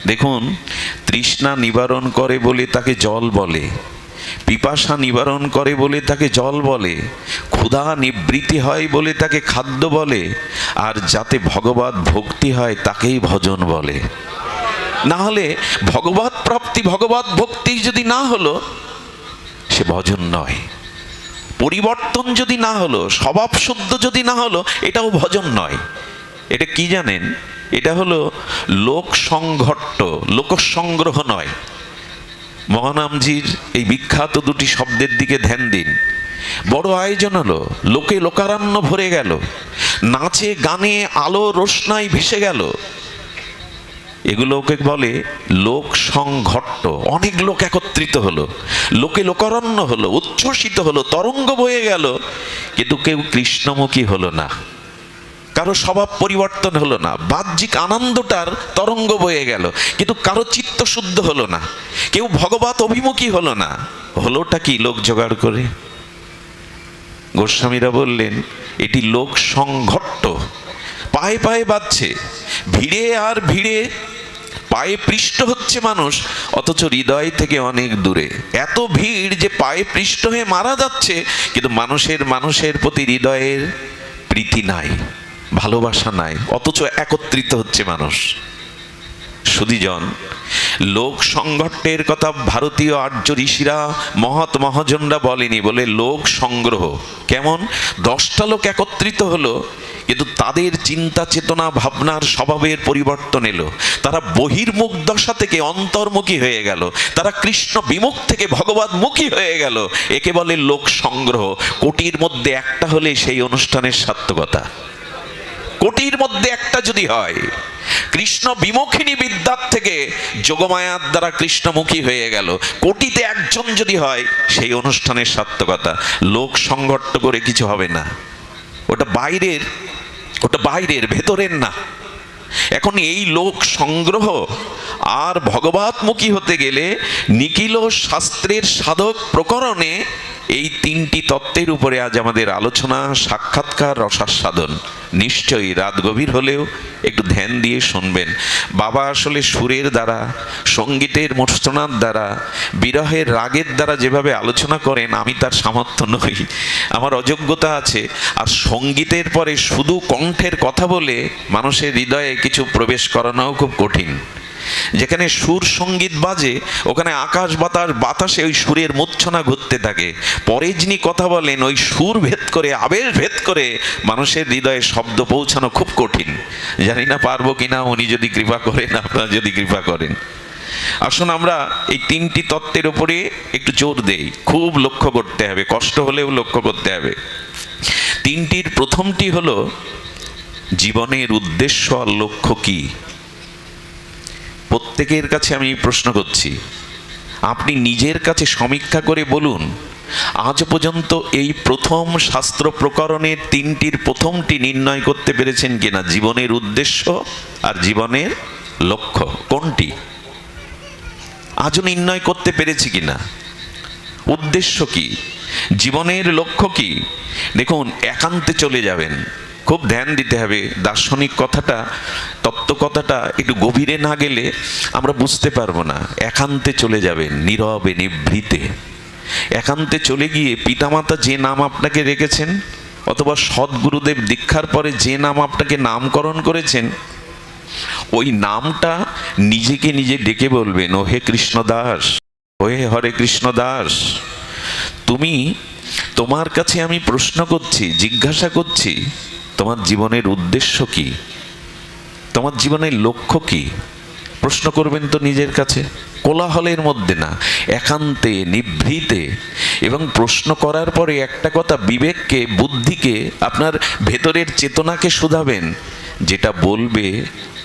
দেখুন, তৃষ্ণা নিবারণ করে বলে তাকে জল বলে, পিপাসা নিবারণ করে বলে তাকে জল বলে, ক্ষুধা নিবৃত্তি হয় বলে তাকে খাদ্য বলে, আর যাতে ভগবত ভক্তি হয় তাকেই ভজন বলে। না হলে ভগবত প্রাপ্তি, ভগবত ভক্তি যদি না হলো, সে ভজন নয়। পরিবর্তন যদি না হলো, স্বভাব শুদ্ধ যদি না হলো, এটাও ভজন নয়। এটা কি জানেন? এটা হলো লোক সংঘট্ট, লোকসংগ্রহ নয়। মহানামজির এই বিখ্যাত দুটি শব্দের দিকে ধ্যান দিন। বড় আয়োজন হলো, লোকে লোকারণ্য ভরে গেল, নাচে গানে আলো রোশনাই ভেসে গেল, এগুলোকে বলে লোক সংঘট্ট। অনেক লোক একত্রিত হলো, লোকে লোকারণ্য হলো, উচ্ছ্বসিত হলো, তরঙ্গ বয়ে গেল, কিন্তু কেউ কৃষ্ণমুখী হলো না, কারো স্বভাব পরিবর্তন হলো না। বাহ্যিক আনন্দটার তরঙ্গ বয়ে গেল, কিন্তু কারো চিত্ত শুদ্ধ হলো না, কেউ ভগবত অভিমুখী হলো না। হলোটা কি? লোক জোগাড় করে। গোস্বামীরা বললেন এটি লোক সংঘট্ট। পায়ে পায়ে বাজছে, ভিড়ে আর ভিড়ে পায়ে পৃষ্ঠ হচ্ছে মানুষ, অথচ হৃদয় থেকে অনেক দূরে। এত ভিড় যে পায়ে পৃষ্ঠ হয়ে মারা যাচ্ছে, কিন্তু মানুষের প্রতি হৃদয়ের প্রীতি নাই, ভালোবাসা নাই, অথচ একত্রিত হচ্ছে মানুষ। সুধীজন, লোক সংঘট্টের কথা ভারতীয় আর্য ঋষিরা, মহৎ মহাজনরা বলেনি, বলে লোক সংগ্রহ। কেমন? 10টা লোক একত্রিত হলো, কিন্তু তাদের চিন্তা চেতনা ভাবনার স্বভাবের পরিবর্তন এলো। তারা বহির্মুখ দশা থেকে অন্তর্মুখী হয়ে গেল, তারা কৃষ্ণ বিমুখ থেকে ভগবতমুখী হয়ে গেল। একে বলে লোক সংগ্রহ। কোটির মধ্যে একটা হলে সেই অনুষ্ঠানের সার্থকতা। কোটির মধ্যে একটা যদি হয়, কৃষ্ণ বিমুখিনী বিদ্যার থেকে যোগমায়ার দ্বারা কৃষ্ণমুখী হয়ে গেল, কোটিতে একজন যদি হয়, সেই অনুষ্ঠানের সার্থকতা। লোক সংঘট্ট করে কিছু হবে না, ওটা বাইরের, ভেতরের না। এখন এই লোক সংগ্রহ আর ভগবতমুখী হতে গেলে নিখিল শাস্ত্রের সাধক প্রকরণে এই 3টি তত্ত্বের উপরে আজ আমাদের আলোচনা, সাক্ষাৎকার, রসাস্বাদন। নিশ্চয়ই রাত গভীর হলেও একটু ধ্যান দিয়ে শুনবেন। বাবা আসলে সুরের দ্বারা, সঙ্গীতের মূর্ছনার দ্বারা, বিরহের রাগের দ্বারা যেভাবে আলোচনা করেন, আমি তার সামর্থ্য নই, আমার অযোগ্যতা আছে। আর সঙ্গীতের পরে শুধু কণ্ঠের কথা বলে মানুষের হৃদয়ে কিছু প্রবেশ করানোও খুব কঠিন। যেখানে সুর সঙ্গীত বাজে, ওখানে আকাশ বাতাসে ওই সুরের মূর্ছনা ঘুরতে থাকে। পরে যিনি কথা বলেন, ওই সুর ভেদ করে, আবেশ ভেদ করে মানুষের হৃদয়ে শব্দ পৌঁছানো খুব কঠিন। জানি না পারবো কিনা, উনি যদি কৃপা করেন, আপনারা যদি কৃপা করেন। আসুন আমরা এই 3টি তত্ত্বের উপরে একটু জোর দেই, খুব লক্ষ্য করতে হবে, কষ্ট হলেও লক্ষ্য করতে হবে। 3টির প্রথমটি হলো জীবনের উদ্দেশ্য আর লক্ষ্য কি। প্রত্যেকের কাছে আমি প্রশ্ন করছি, আপনি নিজের কাছে সমীক্ষা করে বলুন, আজ পর্যন্ত এই প্রথম শাস্ত্র প্রকরণের 3টির প্রথমটি নির্ণয় করতে পেরেছেন কিনা? জীবনের উদ্দেশ্য আর জীবনের লক্ষ্য কোনটি? আজও নির্ণয় করতে পেরেছি কিনা? উদ্দেশ্য কি, জীবনের লক্ষ্য কি? দেখুন, একান্তে চলে যাবেন, খুব ধ্যান দিতে হবে। দার্শনিক কথাটা, তত্ত্ব কথাটা একটু গভীরে না গেলে আমরা বুঝতে পারবো না। একান্তে চলে যাবেন, নীরবে নিভৃতে। একান্তে চলে গিয়ে পিতামাতা যে নাম আপনাকে রেখেছেন, অথবা সদ্গুরুদেব দীক্ষার পরে যে নাম আপনাকে নামকরণ করেছেন, ওই নামটা নিজেকে নিজে ডেকে বলবেন, ও হে কৃষ্ণদাস, ও হে হরে কৃষ্ণদাস, তোমার কাছে আমি প্রশ্ন করছি, জিজ্ঞাসা করছি, তোমার জীবনের উদ্দেশ্য কি, তোমার জীবনের লক্ষ্য কি? প্রশ্ন করবেন তো নিজের কাছে, কোলাহলের মধ্যে না, একান্তে নিভৃতে। এবং প্রশ্ন করার পরে একটা কথা, বিবেককে, বুদ্ধিকে, আপনার ভেতরের চেতনাকে শুধাবেন, যেটা বলবে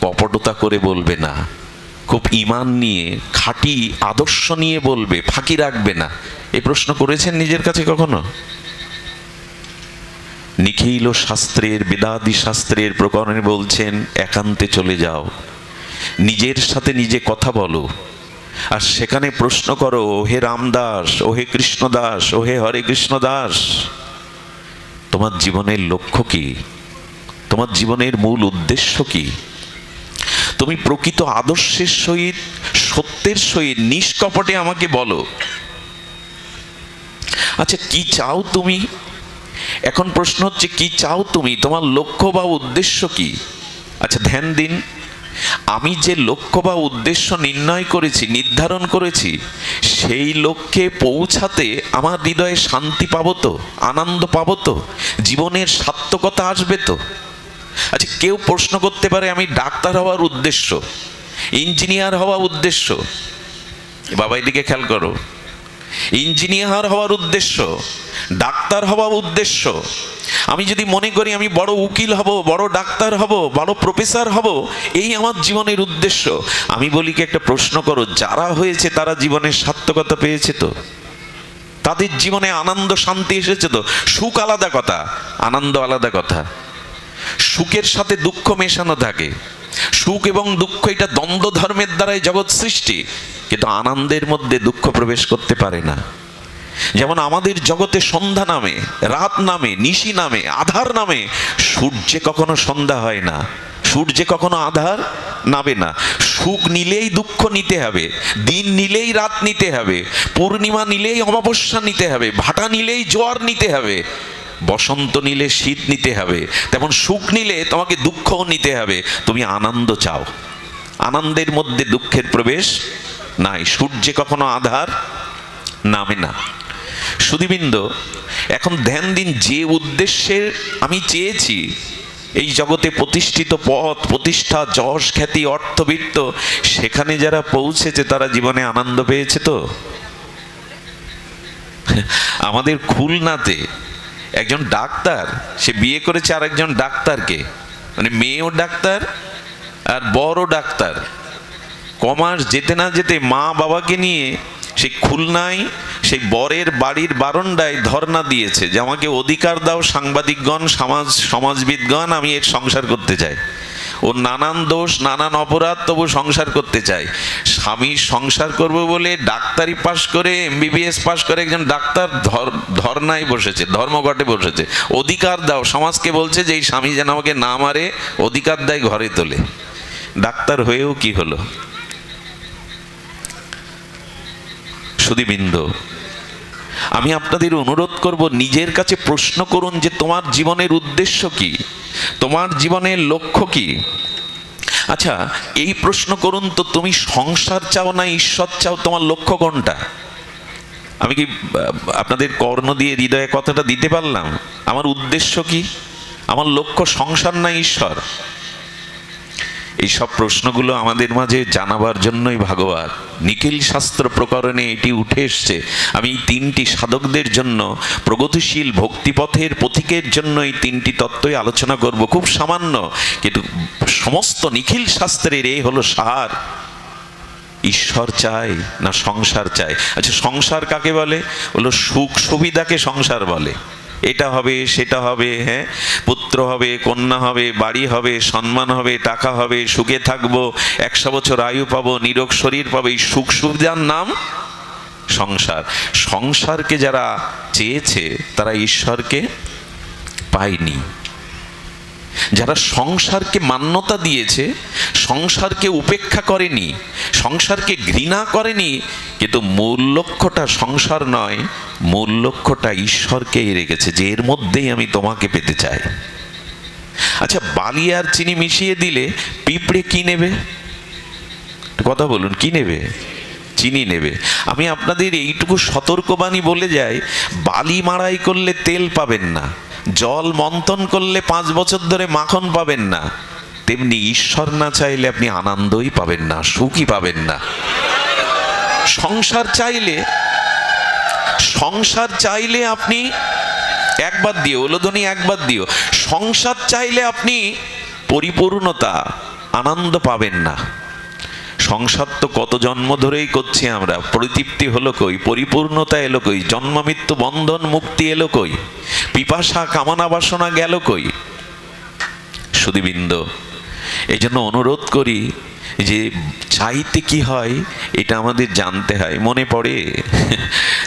কপটতা করে বলবে না, খুব ঈমান নিয়ে, খাঁটি আদর্শ নিয়ে বলবে, ফাঁকি রাখবে না। এই প্রশ্ন করেছেন নিজের কাছে কখনো? নিখিল শাস্ত্রের, বেদাদি শাস্ত্রের প্রকরণে বলছেন, একান্তে চলে যাও, নিজের সাথে নিজে কথা বলো, আর সেখানে প্রশ্ন করো, ও হে রামদাস, ও হে কৃষ্ণদাস, ও হে হরে কৃষ্ণদাস, তোমার জীবনের লক্ষ্য কি, তোমার জীবনের মূল উদ্দেশ্য কি? তুমি প্রকৃত আদর্শের সহিত, সত্যের সহিত নিষ্কপটে আমাকে বলো, আচ্ছা কি চাও তুমি? এখন প্রশ্ন হচ্ছে কি চাও তুমি, তোমার লক্ষ্য বা উদ্দেশ্য কি? আচ্ছা ধ্যান দিন, আমি যে লক্ষ্য বা উদ্দেশ্য নির্ণয় করেছি, নির্ধারণ করেছি, সেই লক্ষ্যে পৌঁছাতে আমার হৃদয়ে শান্তি পাবো তো, আনন্দ পাবো তো, জীবনের সার্থকতা আসবে তো? আচ্ছা কেউ প্রশ্ন করতে পারে আমি ডাক্তার হওয়ার উদ্দেশ্য, ইঞ্জিনিয়ার হওয়া উদ্দেশ্য। বাবা এদিকে খেয়াল করো, ইঞ্জিনিয়ার হওয়ার উদ্দেশ্য, ডাক্তার হওয়া উদ্দেশ্য। আমি যদি মনে করি আমি বড় উকিল হব, বড় ডাক্তার হব, বড় প্রফেসর হব, এই আমার জীবনের উদ্দেশ্য, আমি বলি কি একটা প্রশ্ন করো, যারা হয়েছে তারা জীবনের সার্থকতা পেয়েছে তো? তাদের জীবনে আনন্দ শান্তি এসেছে তো? সুখ আলাদা কথা, আনন্দ আলাদা কথা। সুখের সাথে দুঃখ মেশানো থাকে, সুখ এবং দুঃখ এটা দ্বন্দ্ব ধর্মের দ্বারাই জগৎ সৃষ্টি, কিন্তু আনন্দের মধ্যে দুঃখ প্রবেশ করতে পারে না। যেমন আমাদের জগতে সন্ধ্যা নামে, রাত নামে, নিশি নামে, আধার নামে, সূর্যে কখনো সন্ধ্যা হয় না, সূর্যে কখনো আধার নামে না। সুখ নিলেই দুঃখ নিতে হবে, দিন নিলেই রাত নিতে হবে, পূর্ণিমা নিলেই অমাবস্যা নিতে হবে, ভাটা নিলেই জোয়ার নিতে হবে, বসন্ত নিলে শীত নিতে হবে, তেমন সুখ নিলে তোমাকে দুঃখও নিতে হবে। তুমি আনন্দ চাও, আনন্দের মধ্যে দুঃখের প্রবেশ নাই, সূর্যে কখনো আধার নামে না। সুধীবৃন্দ, এখন ধ্যান দিন, যে উদ্দেশ্যে আমি চেয়েছি এই জগতে প্রতিষ্ঠিত পদ, প্রতিষ্ঠা, যশ, খ্যাতি, অর্থবিত্ত, সেখানে যারা পৌঁছেছে তারা জীবনে আনন্দ পেয়েছে তো? আমাদের খুলনাতে একজন ডাক্তার, সে বিয়ে করেছে আর একজন ডাক্তারকে, মানে মেয়েও ডাক্তার আর বড় ডাক্তার। কমাস যেতে না যেতে মা বাবাকে নিয়ে সেই খুলনায় সেই বরের বাড়ির বারান্দায় ধর্ণা দিয়েছে যে আমাকে অধিকার দাও সাংবাদিকগণ, সমাজবিদগণ, আমি এর সংসার করতে চাই। ও নানান দোষ, নানান অপরাধ, তবু সংসার করতে চাই। স্বামী সংসার করব বলে ডাক্তারি পাশ করে, MBBS পাশ করে একজন ডাক্তার ধর্নায় বসেছে, ধর্মঘটে বসেছে, অধিকার দাও। সমাজকে বলছে যে এই স্বামী যেন আমাকে না মারে, অধিকার দেয়, ঘরে তোলে। ডাক্তার হয়েও কি হলো? সুধীবৃন্দ, আমি আপনাদের অনুরোধ করব, নিজের কাছে প্রশ্ন করুন যে তোমার জীবনের উদ্দেশ্য কি, তোমার জীবনের লক্ষ্য কি? আচ্ছা এই প্রশ্ন করুন তো, তুমি সংসার চাও না ঈশ্বর চাও? তোমার লক্ষ্য কোনটা? আমি কি আপনাদের কর্ণ দিয়ে হৃদয়ে কথাটা দিতে পারলাম? আমার উদ্দেশ্য কি, আমার লক্ষ্য সংসার না ঈশ্বর? এই সব প্রশ্নগুলো আমাদের মাঝে জানাবার জন্যই ভাগবত নিখিল শাস্ত্র প্রকরণে এটি উঠে এসছে। আমি এই তিনটি সাধকদের জন্য, প্রগতিশীল ভক্তিপথের পথিকের জন্য এই তিনটি তত্ত্বই আলোচনা করব, খুব সামান্য, কিন্তু সমস্ত নিখিল শাস্ত্রের এই হলো সার। ঈশ্বর চাই না সংসার চাই? আচ্ছা সংসার কাকে বলে? হলো সুখ সুবিধাকে সংসার বলে। এটা হবে, সেটা হবে, হ্যাঁ, পুত্র হবে, কন্যা হবে, বাড়ি হবে, সম্মান হবে, টাকা হবে, সুখে থাকবো, 100 বছর আয়ু পাবো, নিরোগ শরীর পাবো, এই সুখ সুবিধার নাম সংসার। সংসারকে যারা চেয়েছে তারা ঈশ্বরকে পায়নি। যারা সংসারকে মান্যতা দিয়েছে, সংসারকে উপেক্ষা করেনি, সংসারকে ঘৃণা করেনি, কিন্তু মূল লক্ষ্যটা সংসার নয়, মূল লক্ষ্যটা ঈশ্বরকেই রেখেছে, যে এর মধ্যেই আমি তোমাকে পেতে চাই। আচ্ছা বালি আর চিনি মিশিয়ে দিলে পিঁপড়ে কি নেবে? কথা বলুন, কি নেবে? চিনি নেবে। আমি আপনাদের এইটুকু সতর্কবাণী বলে যাই, বালি মাড়াই করলে তেল পাবেন না, জল মন্থন করলে 5 বছর ধরে মাখন পাবেন না, তেমনি ঈশ্বর না চাইলে আপনি আনন্দই পাবেন না, সুখই পাবেন না। সংসার চাইলে আপনি একবার দিও, ওলধ্বনি একবার দিও, সংসার চাইলে আপনি পরিপূর্ণতা, আনন্দ পাবেন না। সংসার তো কত জন্ম ধরেই করছি আমরা, পরিতৃপ্তি হলো কই, পরিপূর্ণতা এলো কই, জন্ম মৃত্যু বন্ধন মুক্তি এলো কই, পিপাসা কামনা বাসনা গেল কই? সুধীবৃন্দ, এই জন্য অনুরোধ করি যে চাইতে কি হয় এটা আমাদের জানতে হয়। মনে পড়ে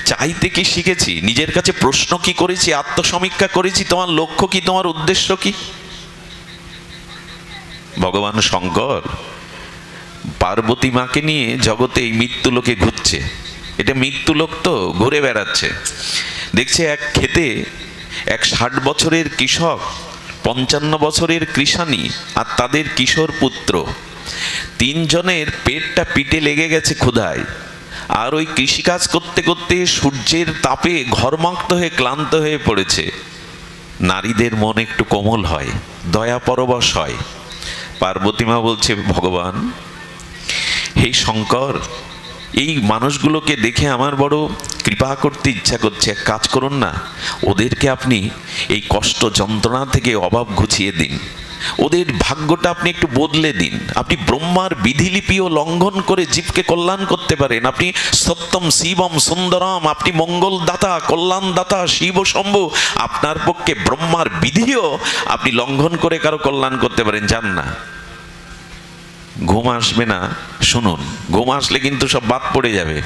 চাইতে কি শিখেছি? নিজের কাছে প্রশ্ন কি করেছি? আত্মসমীক্ষা করেছি? তোমার লক্ষ্য কি, তোমার উদ্দেশ্য কি? ভগবান শঙ্কর পার্বতী মাকে নিয়ে জগতে এই মৃত্যুলোকে ঘুরছে। এটা মৃত্যুলোক তো, ঘুরে বেড়াচ্ছে। দেখছে এক ক্ষেতে এক 60 বছরের কৃষক, 55 বছরের কৃষাণী আর তাদের কিশোর পুত্র, তিনজনের পেটটা পিঠে লেগে গেছে ক্ষুধায়। আর ওই কৃষিকাজ করতে করতে সূর্যের তাপে ঘর্মাক্ত হয়ে ক্লান্ত হয়ে পড়েছে। নারীদের মন একটু কোমল হয়, দয়া পরবশ হয়। পার্বতী মা বলছে, ভগবান, হে শঙ্কর, এই মানুষগুলোকে দেখে আমার বড় কৃপা করতে ইচ্ছা করছে। এক কাজ করুন না, ওদেরকে আপনি এই কষ্ট যন্ত্রণা থেকে অভাব ঘুচিয়ে দিন, ওদের ভাগ্যটা আপনি একটু বদলে দিন। আপনি ব্রহ্মার বিধিলিপিও লঙ্ঘন করে জীবকে কল্যাণ করতে পারেন। আপনি সত্যম শিবম সুন্দরম, আপনি মঙ্গলদাতা, কল্যাণদাতা, শিব শম্ভু। আপনার পক্ষে ব্রহ্মার বিধিও আপনি লঙ্ঘন করে কারো কল্যাণ করতে পারেন। যান না। ঘুম আসবে না, শুনুন, ঘুম আসলে কিন্তু সব বাদ পড়ে যাবে।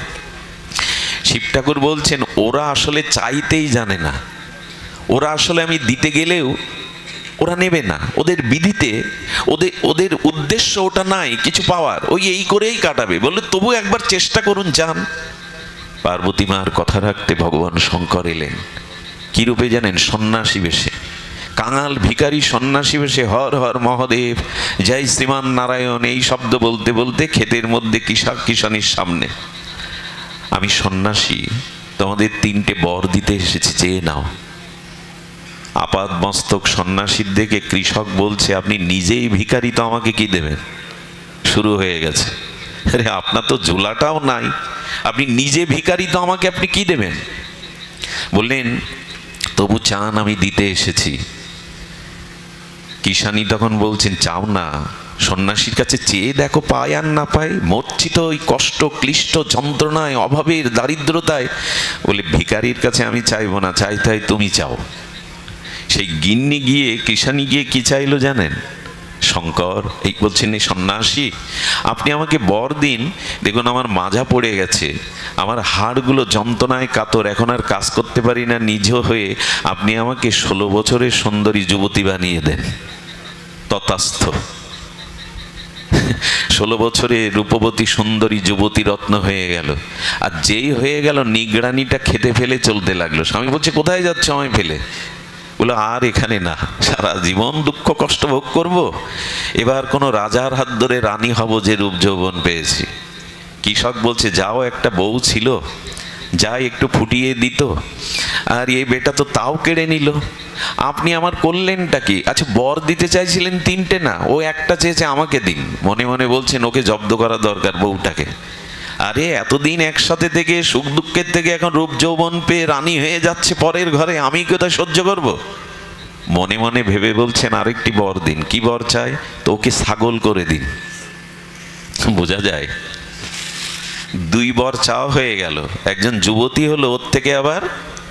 শিব ঠাকুর বলছেন, ওরা আসলে চাইতেই জানে না। ওরা আসলে আমি দিতে গেলেও ওরা নেবে না। ওদের বিধিতে ওদের উদ্দেশ্য ওটা নাই কিছু পাওয়ার, ওই এই করেই কাটাবে। বলে তবু একবার চেষ্টা করুন, যান। পার্বতী মার কথা রাখতে ভগবান শঙ্কর এলেন। কি রূপে জানেন? সন্ন্যাসী বেশে, কাঙাল ভিখারি সন্ন্যাসী বেশে। হর হর মহাদেব, জয় শ্রীমান নারায়ণ, এই শব্দ বলতে বলতে ক্ষেতের মধ্যে কৃষক কিষাণীর সামনে, আমি সন্ন্যাসী, তোমাদের 3টে বর দিতে এসেছি, চেয়ে নাও। আপাদ মস্তক সন্ন্যাসীর দেখে কৃষক বলছে, আপনি নিজেই ভিখারি, তো আমাকে কি দেবেন? শুরু হয়ে গেছে। আরে আপনার তো ঝোলাটাও নাই, আপনি নিজে ভিখারি, তো আমাকে আপনি কি দেবেন? বললেন, তবু চান, আমি দিতে এসেছি। কিষাণী তখন বলছেন, চাও না, সন্ন্যাসীর কাছে চেয়ে দেখো, পায় আর না পায়। মরছি তো ওই কষ্ট ক্লিষ্ট যন্ত্রণায়, অভাবের দারিদ্রতায়। বলে, ভিখারির কাছে আমি চাইবো না, চাইতে তুমি চাও। সেই গিন্নি গিয়ে, কিষাণী গিয়ে কি চাইলো জানেন? শঙ্কর এই বলছেন, এই সন্ন্যাসী, আপনি আমাকে বর দিন। দেখুন আমার মাজা পড়ে গেছে, আমার হাড়গুলো যন্ত্রণায় কাতর, এখন আর কাজ করতে পারি না নিজ হয়ে। আপনি আমাকে 16 বছরের সুন্দরী যুবতী বানিয়ে দেন। তথাস্থ। 16 বছরে রূপবতী সুন্দরী যুবতী রত্ন হয়ে গেল। আর যেই হয়ে গেল, নিগড়ানিটা খেতে ফেলে চলতে লাগলো। স্বামী বলছে, কোথায় যাচ্ছ আমায় ফেলে? বলে, আর এখানে না, সারা জীবন দুঃখ কষ্ট ভোগ করব। এবার কোনো রাজার হাত ধরে রানী হব, যে রূপ যৌবন পেয়েছি। কৃষক বলছে, যাও, একটা বউ ছিল, যাই একটু ফুটিয়ে দিত, আর এই বেটা তো তাও কেড়ে নিল। আপনি আমার করলেনটা কি? আচ্ছা, বর দিতে চাইছিলেন 3টে না, ও একটা চেয়েছে, আমাকে দিন। মনে মনে বলছেন, ওকে জব্দ করা দরকার, বউটাকে। আরে এতদিন একসাথে থেকে সুখ দুঃখের থেকে এখন রূপ যৌবন পেয়ে রানী হয়ে যাচ্ছে পরের ঘরে, আমি কোথায় সহ্য করব? মনে মনে ভেবে বলছেন, আরেকটি বর দিন। কি বর চাই? তো ওকে ছাগল করে দিন। বোঝা যায় 2 বর চাওয়া হয়ে গেল। একজন যুবতী হলো, ওর থেকে আবার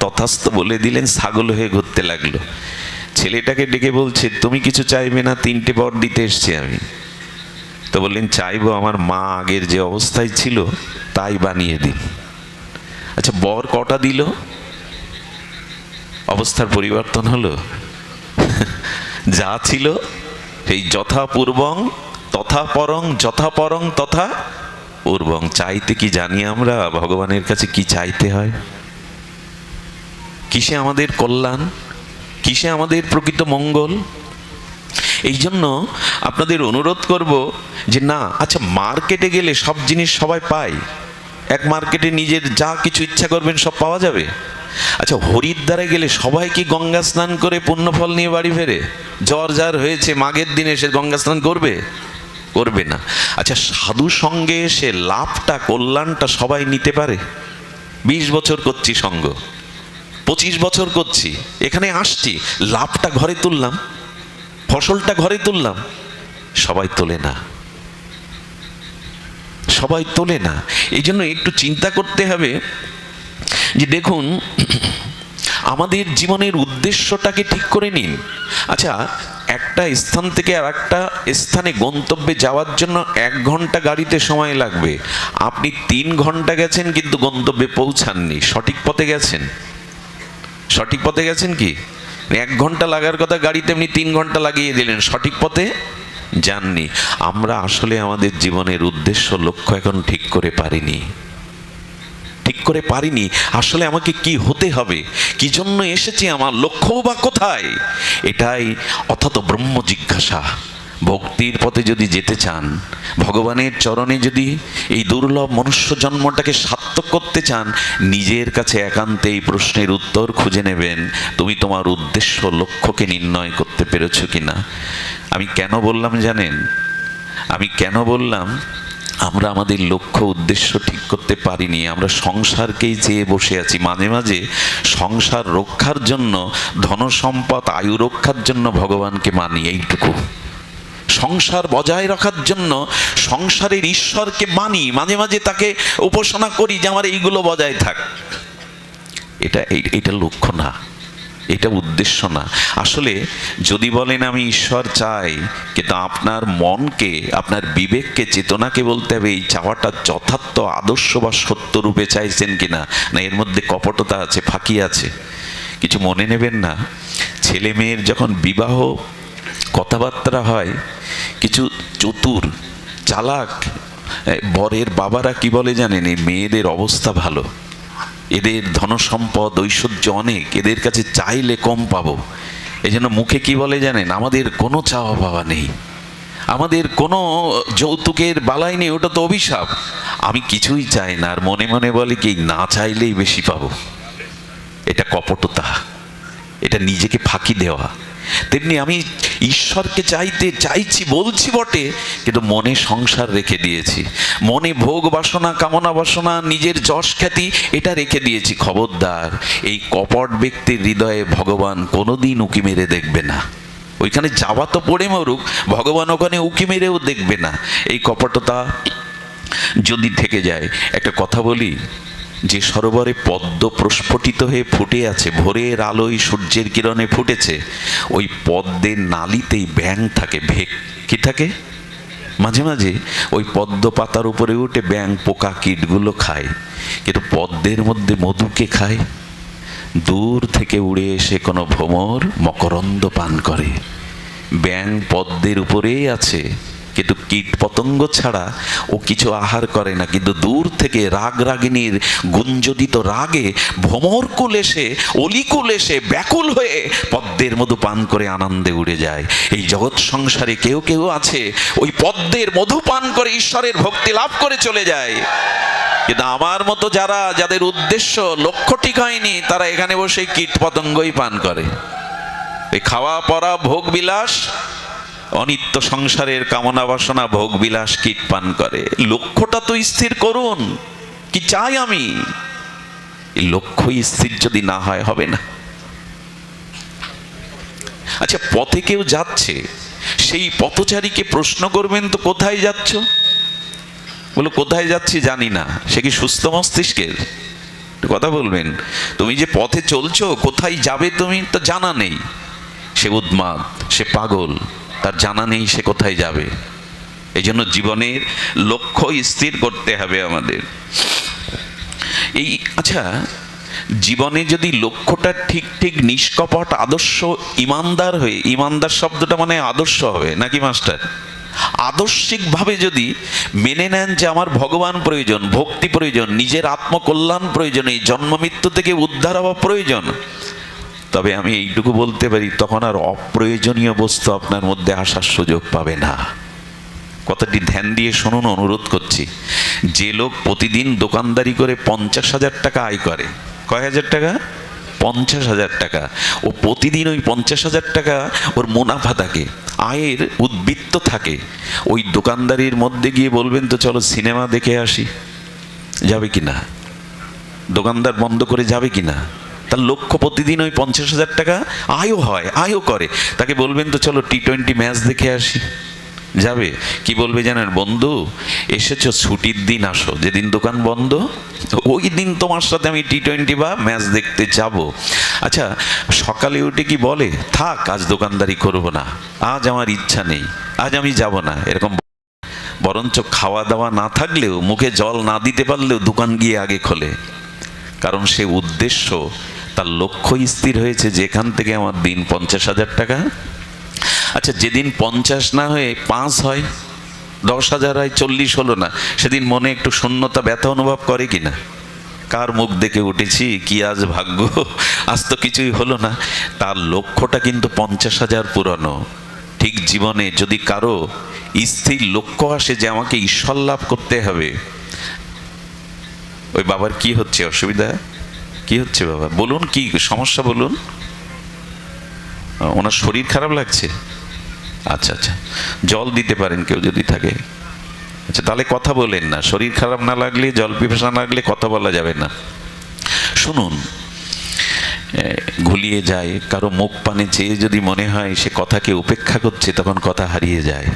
তথাস্থ বলে দিলেন, ছাগল হয়ে ঘুরতে লাগলো। ছেলেটাকে ডেকে বলছে, তুমি কিছু চাইবে না? 3টে বর দিতে এসছি আমি। তো বললেন, চাইবো, আমার মা আগের যে অবস্থায় ছিল তাই বানিয়ে দিন। আচ্ছা, বর কটা দিল? অবস্থার পরিবর্তন হলো? যা ছিল সেই যথা পূর্বং তথা পরং, যথা পরং তথা পূর্বং। চাইতে কি জানি আমরা ভগবানের কাছে কি চাইতে হয়? কিসে আমাদের কল্যাণ, কিসে আমাদের প্রকৃত মঙ্গল? এই জন্য আপনাদের অনুরোধ করব যে না, আচ্ছা, মার্কেটে গেলে সব জিনিস সবাই পায়, এক মার্কেটে নিজের যা কিছু ইচ্ছা করবেন সব পাওয়া যাবে। আচ্ছা, হরিদ্বারে গেলে সবাই কি গঙ্গা স্নান করে পুণ্যফল নিয়ে বাড়ি ফেরে? জ্বর যার হয়েছে মাঘের দিনে সে গঙ্গা স্নান করবে? করবে না। আচ্ছা, সাধু সঙ্গে এসে লাভটা, কল্যাণটা সবাই নিতে পারে? 20 বছর করছি সঙ্গ, 25 বছর করছি, এখানে আসছি, লাভটা ঘরে তুললাম, ফসলটা ঘরে তুললাম। সবাই তোলে না, সবাই তোলে না। এই জন্য একটু চিন্তা করতে হবে যে দেখুন, আমাদের জীবনের উদ্দেশ্যটাকে ঠিক করে নিন। আচ্ছা, একটা স্থান থেকে আর একটা স্থানে গন্তব্যে যাওয়ার জন্য 1 ঘন্টা গাড়িতে সময় লাগবে। আপনি 3 ঘন্টা গেছেন কিন্তু গন্তব্যে পৌঁছাননি। সঠিক পথে গেছেন? সঠিক পথে গেছেন কি? 1 ঘন্টা লাগার কথা গাড়িতে আপনি 3 ঘন্টা লাগিয়ে দিলেন, সঠিক পথে জাননি। আমরা আসলে আমাদের জীবনের উদ্দেশ্য লক্ষ্য এখন ঠিক করে পারিনি, ঠিক করে পারিনি। আসলে আমাকে কি হতে হবে, কি জন্য এসেছি, আমার লক্ষ্য বা কোথায়, এটাই অর্থাৎ ব্রহ্ম জিজ্ঞাসা। ভক্তির পথে যদি যেতে চান, ভগবানের চরণে যদি এই দুর্লভ মনুষ্য জন্মটাকে সার্থক করতে চান, নিজের কাছে একান্তে এই প্রশ্নের উত্তর খুঁজে নেবেন, তুমি তোমার উদ্দেশ্য লক্ষ্যকে নির্ণয় করতে পেরেছো কিনা। আমি কেন বললাম জানেন, আমি কেন বললাম আমরা আমাদের লক্ষ্য উদ্দেশ্য ঠিক করতে পারিনি, আমরা সংসারকেই চেয়ে বসে আছি। মাঝে মাঝে সংসার রক্ষার জন্য, ধনসম্পদ আয়ু রক্ষার জন্য ভগবানকে মানি, এইটুকু। সংসার বজায় রাখার জন্য সংসারের ঈশ্বরকে মানি, মাঝে মাঝে তাকে উপাসনা করি যে আমার এইগুলো বজায় থাক। এটা লক্ষ্য না, এটা উদ্দেশ্য না। আসলে যদি বলেন আমি ঈশ্বর চাই, কিন্তু আপনার মনকে, আপনার বিবেককে, চেতনাকে বলতে হবে এই চাওয়াটা যথার্থ আদর্শ বা সত্য রূপে চাইছেন কিনা, না এর মধ্যে কপটতা আছে, ফাঁকি আছে। কিছু মনে নেবেন না, ছেলে মেয়ের যখন বিবাহ কথাবার্তা হয়, কিছু চতুর চালাক বরের বাবারা কি বলে জানেন, এই মেয়েদের অবস্থা ভালো, এদের ধনসম্পদ ঐশ্বর্য অনেক, এদের কাছে চাইলে কম পাবো, এই জন্য মুখে কি বলে জানেন, আমাদের কোনো চাওয়া পাওয়া নেই, আমাদের কোনো যৌতুকের বালাই নেই, ওটা তো অভিশাপ, আমি কিছুই চাই না। আর মনে মনে বলে কি না চাইলেই বেশি পাবো। এটা কপটতা, এটা নিজেকে ফাঁকি দেওয়া। তেমনি আমি ঈশ্বরকে চাইছি বলছি বটে, কিন্তু মনে সংসার রেখে দিয়েছি, মনে ভোগ বাসনা, কামনা বাসনা, নিজের যশ খ্যাতি এটা রেখে দিয়েছি। খবরদার, এই কপট ব্যক্তির হৃদয়ে ভগবান কোনোদিন উকি মেরে দেখবে না। ওইখানে যাওয়া তো পড়ে মরুক, ভগবান ওখানে উকি মেরেও দেখবে না। এই কপটতা যদি থেকে যায়, একটা কথা বলি, যে সরোবরে পদ্ম প্রস্ফুটিত হয়ে ফুটে আছে, ভোরের আলোয় সূর্যের কিরণে ফুটেছে, ওই পদ্মের নালিতেই ব্যাঙ থাকে, ভেক কি থাকে, মাঝে মাঝে ওই পদ্ম পাতার উপরে উঠে ব্যাঙ পোকা কীটগুলো খায়। কিন্তু পদ্মের মধ্যে মধুকে খায়, দূর থেকে উড়ে এসে কোনো ভ্রমর মকরন্দ পান করে। ব্যাঙ পদ্মের উপরেই আছে, কিন্তু কীট পতঙ্গ ছাড়া ও কিছু আহার করে না, কিন্তু দূর থেকে রাগ রাগিনীর গুঞ্জদিত রাগে ভ্রমরকুল এসে, অলিকুল এসে ব্যাকুল হয়ে পদ্মের মধু পান করে আনন্দে উড়ে যায়। এই জগৎ সংসারে কেউ কেউ আছে ওই পদ্মের মধু পান করে ঈশ্বরের ভক্তি লাভ করে চলে যায়। কিন্তু আমার মতো যাদের উদ্দেশ্য লক্ষ্য ঠিক হয়নি, তারা এখানে বসে কীট পতঙ্গই পান করে। এই খাওয়া পরা ভোগ বিলাস, অনিত্য সংসারের কামনা বাসনা, ভোগ বিলাস, কীট পান করে। লক্ষ্যটা তো স্থির করুন, কি চাই আমি, এই লক্ষ্য স্থির যদি না হয়, হবে না। আচ্ছা, পথে কেউ যাচ্ছে, সেই পথচারীকে প্রশ্ন করবেন তো কোথায় যাচ্ছ, বলো কোথায় যাচ্ছি জানি না, সে কি সুস্থ মস্তিষ্কের? কথা বলবেন, তুমি যে পথে চলছো কোথায় যাবে তুমি তো জানা নেই, সে উন্মাদ, সে পাগল, তার জানা নেই সে কোথায় যাবে। এই জন্য জীবনের লক্ষ্য স্থির করতে হবে আমাদের। এই আচ্ছা, জীবনে যদি লক্ষ্যটা ঠিক ঠিক নিষ্কপট আদর্শ ইমানদার হয়ে, ইমানদার শব্দটা মানে আদর্শ হবে নাকি মাস্টার, আদর্শিকভাবে যদি মেনে নেন যে আমার ভগবান প্রয়োজন, ভক্তি প্রয়োজন, নিজের আত্মকল্যাণ প্রয়োজন, এই জন্ম মৃত্যু থেকে উদ্ধার হওয়া প্রয়োজন, তবে আমি এইটুকু বলতে পারি, তখন আর অপ্রয়োজনীয় বস্তু আপনার মধ্যে আসার সুযোগ পাবে না। কথাটি ধ্যান দিয়ে শুনুন, অনুরোধ করছি। যে লোক প্রতিদিন দোকানদারি করে 50,000 টাকা আয় করে, কয় হাজার টাকা, 50,000 টাকা, ও প্রতিদিন ওই 50,000 টাকা ওর মুনাফা থাকে, আয়ের উদ্বৃত্ত থাকে, ওই দোকানদারির মধ্যে গিয়ে বলবেন তো চলো সিনেমা দেখে আসি, যাবে কিনা? দোকানদার বন্ধ করে যাবে কিনা? তার লক্ষ্য প্রতিদিন ওই 50,000 টাকা আয়ও হয়, আয়ও করে, তাকে বলবেন তো চলো T20 ম্যাচ দেখে আসি, যাবে? কি বলবে জানেন, বন্ধু এসেছো ছুটির দিন, আসো, যেদিন দোকান বন্ধ ওই দিন তোমার সাথে আমি T20 বা ম্যাচ দেখতে যাব। আচ্ছা, সকালে উঠে কি বলে, থাক আজ দোকানদারি করব না, আজ আমার ইচ্ছা নেই, আজ আমি যাব না, এরকম? বরঞ্চ খাওয়া দাওয়া না থাকলেও, মুখে জল না দিতে পারলেও দোকান গিয়ে আগে খোলে, কারণ সে উদ্দেশ্য, তার লক্ষ্য স্থির হয়েছে যেখান থেকে আমার দিন 50,000 টাকা আচ্ছা, যেদিন 50 না হয়ে 5 হয়, 10,000 হয়, 40 হলো না, সেদিন মনে একটু শূন্যতা, ব্যথা অনুভব করে কিনা? কার মুখ দেখে উঠেছি, কি আজ ভাগ্য, আজ তো কিছুই হলো না। তার লক্ষ্যটা কিন্তু 50,000 পুরানো। ঠিক জীবনে যদি কারো স্থির লক্ষ্য আসে যে আমাকে ঈশ্বর লাভ করতে হবে, ওই বাবার কি হচ্ছে, অসুবিধা কি হচ্ছে? বাবা বলুন, কি সমস্যা বলুন। ওনার শরীর খারাপ লাগছে? আচ্ছা আচ্ছা, জল দিতে পারেন কেউ যদি থাকে। আচ্ছা, তাহলে কথা বলেন না। শরীর খারাপ না লাগলে, জল পিপাসা না লাগলে কথা বলা যাবে না। শুনুন, ঘুলিয়ে যায়, কারো মুখ পানে চেয়ে যদি মনে হয় সে কথাকে উপেক্ষা করছে, তখন কথা হারিয়ে যায়।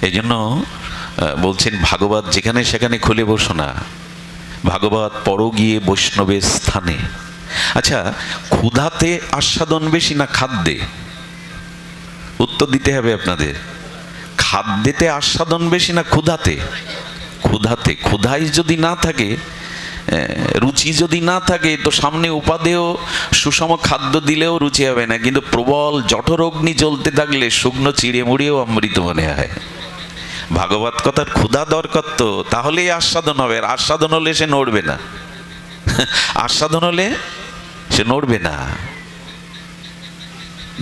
এই জন্য বলছেন ভাগবত যেখানে সেখানে খুলে বসো না, ভাগবত পড়ো গিয়ে বৈষ্ণবের স্থানে। আচ্ছা, ক্ষুধাতে আস্বাদন বেশি না খাদ্যে? উত্তর দিতে হবে আপনাদের। খাদ্যেতে আস্বাদন বেশি না ক্ষুধাতে? ক্ষুধাতে। ক্ষুধাই যদি না থাকে, রুচি যদি না থাকে, তো সামনে উপাদেয় সুষম খাদ্য দিলেও রুচি হবে না। কিন্তু প্রবল জঠর অগ্নি জ্বলতে থাকলে শুকনো চিড়ে মুড়িয়েও অমৃত মনে হয়। ভাগবত কথার ক্ষুধা দরকার, তো তাহলেই আস্বাদন হবে। আর আস্বাদন হলে সে নড়বে না, আস্বাদন হলে সে নড়বে না।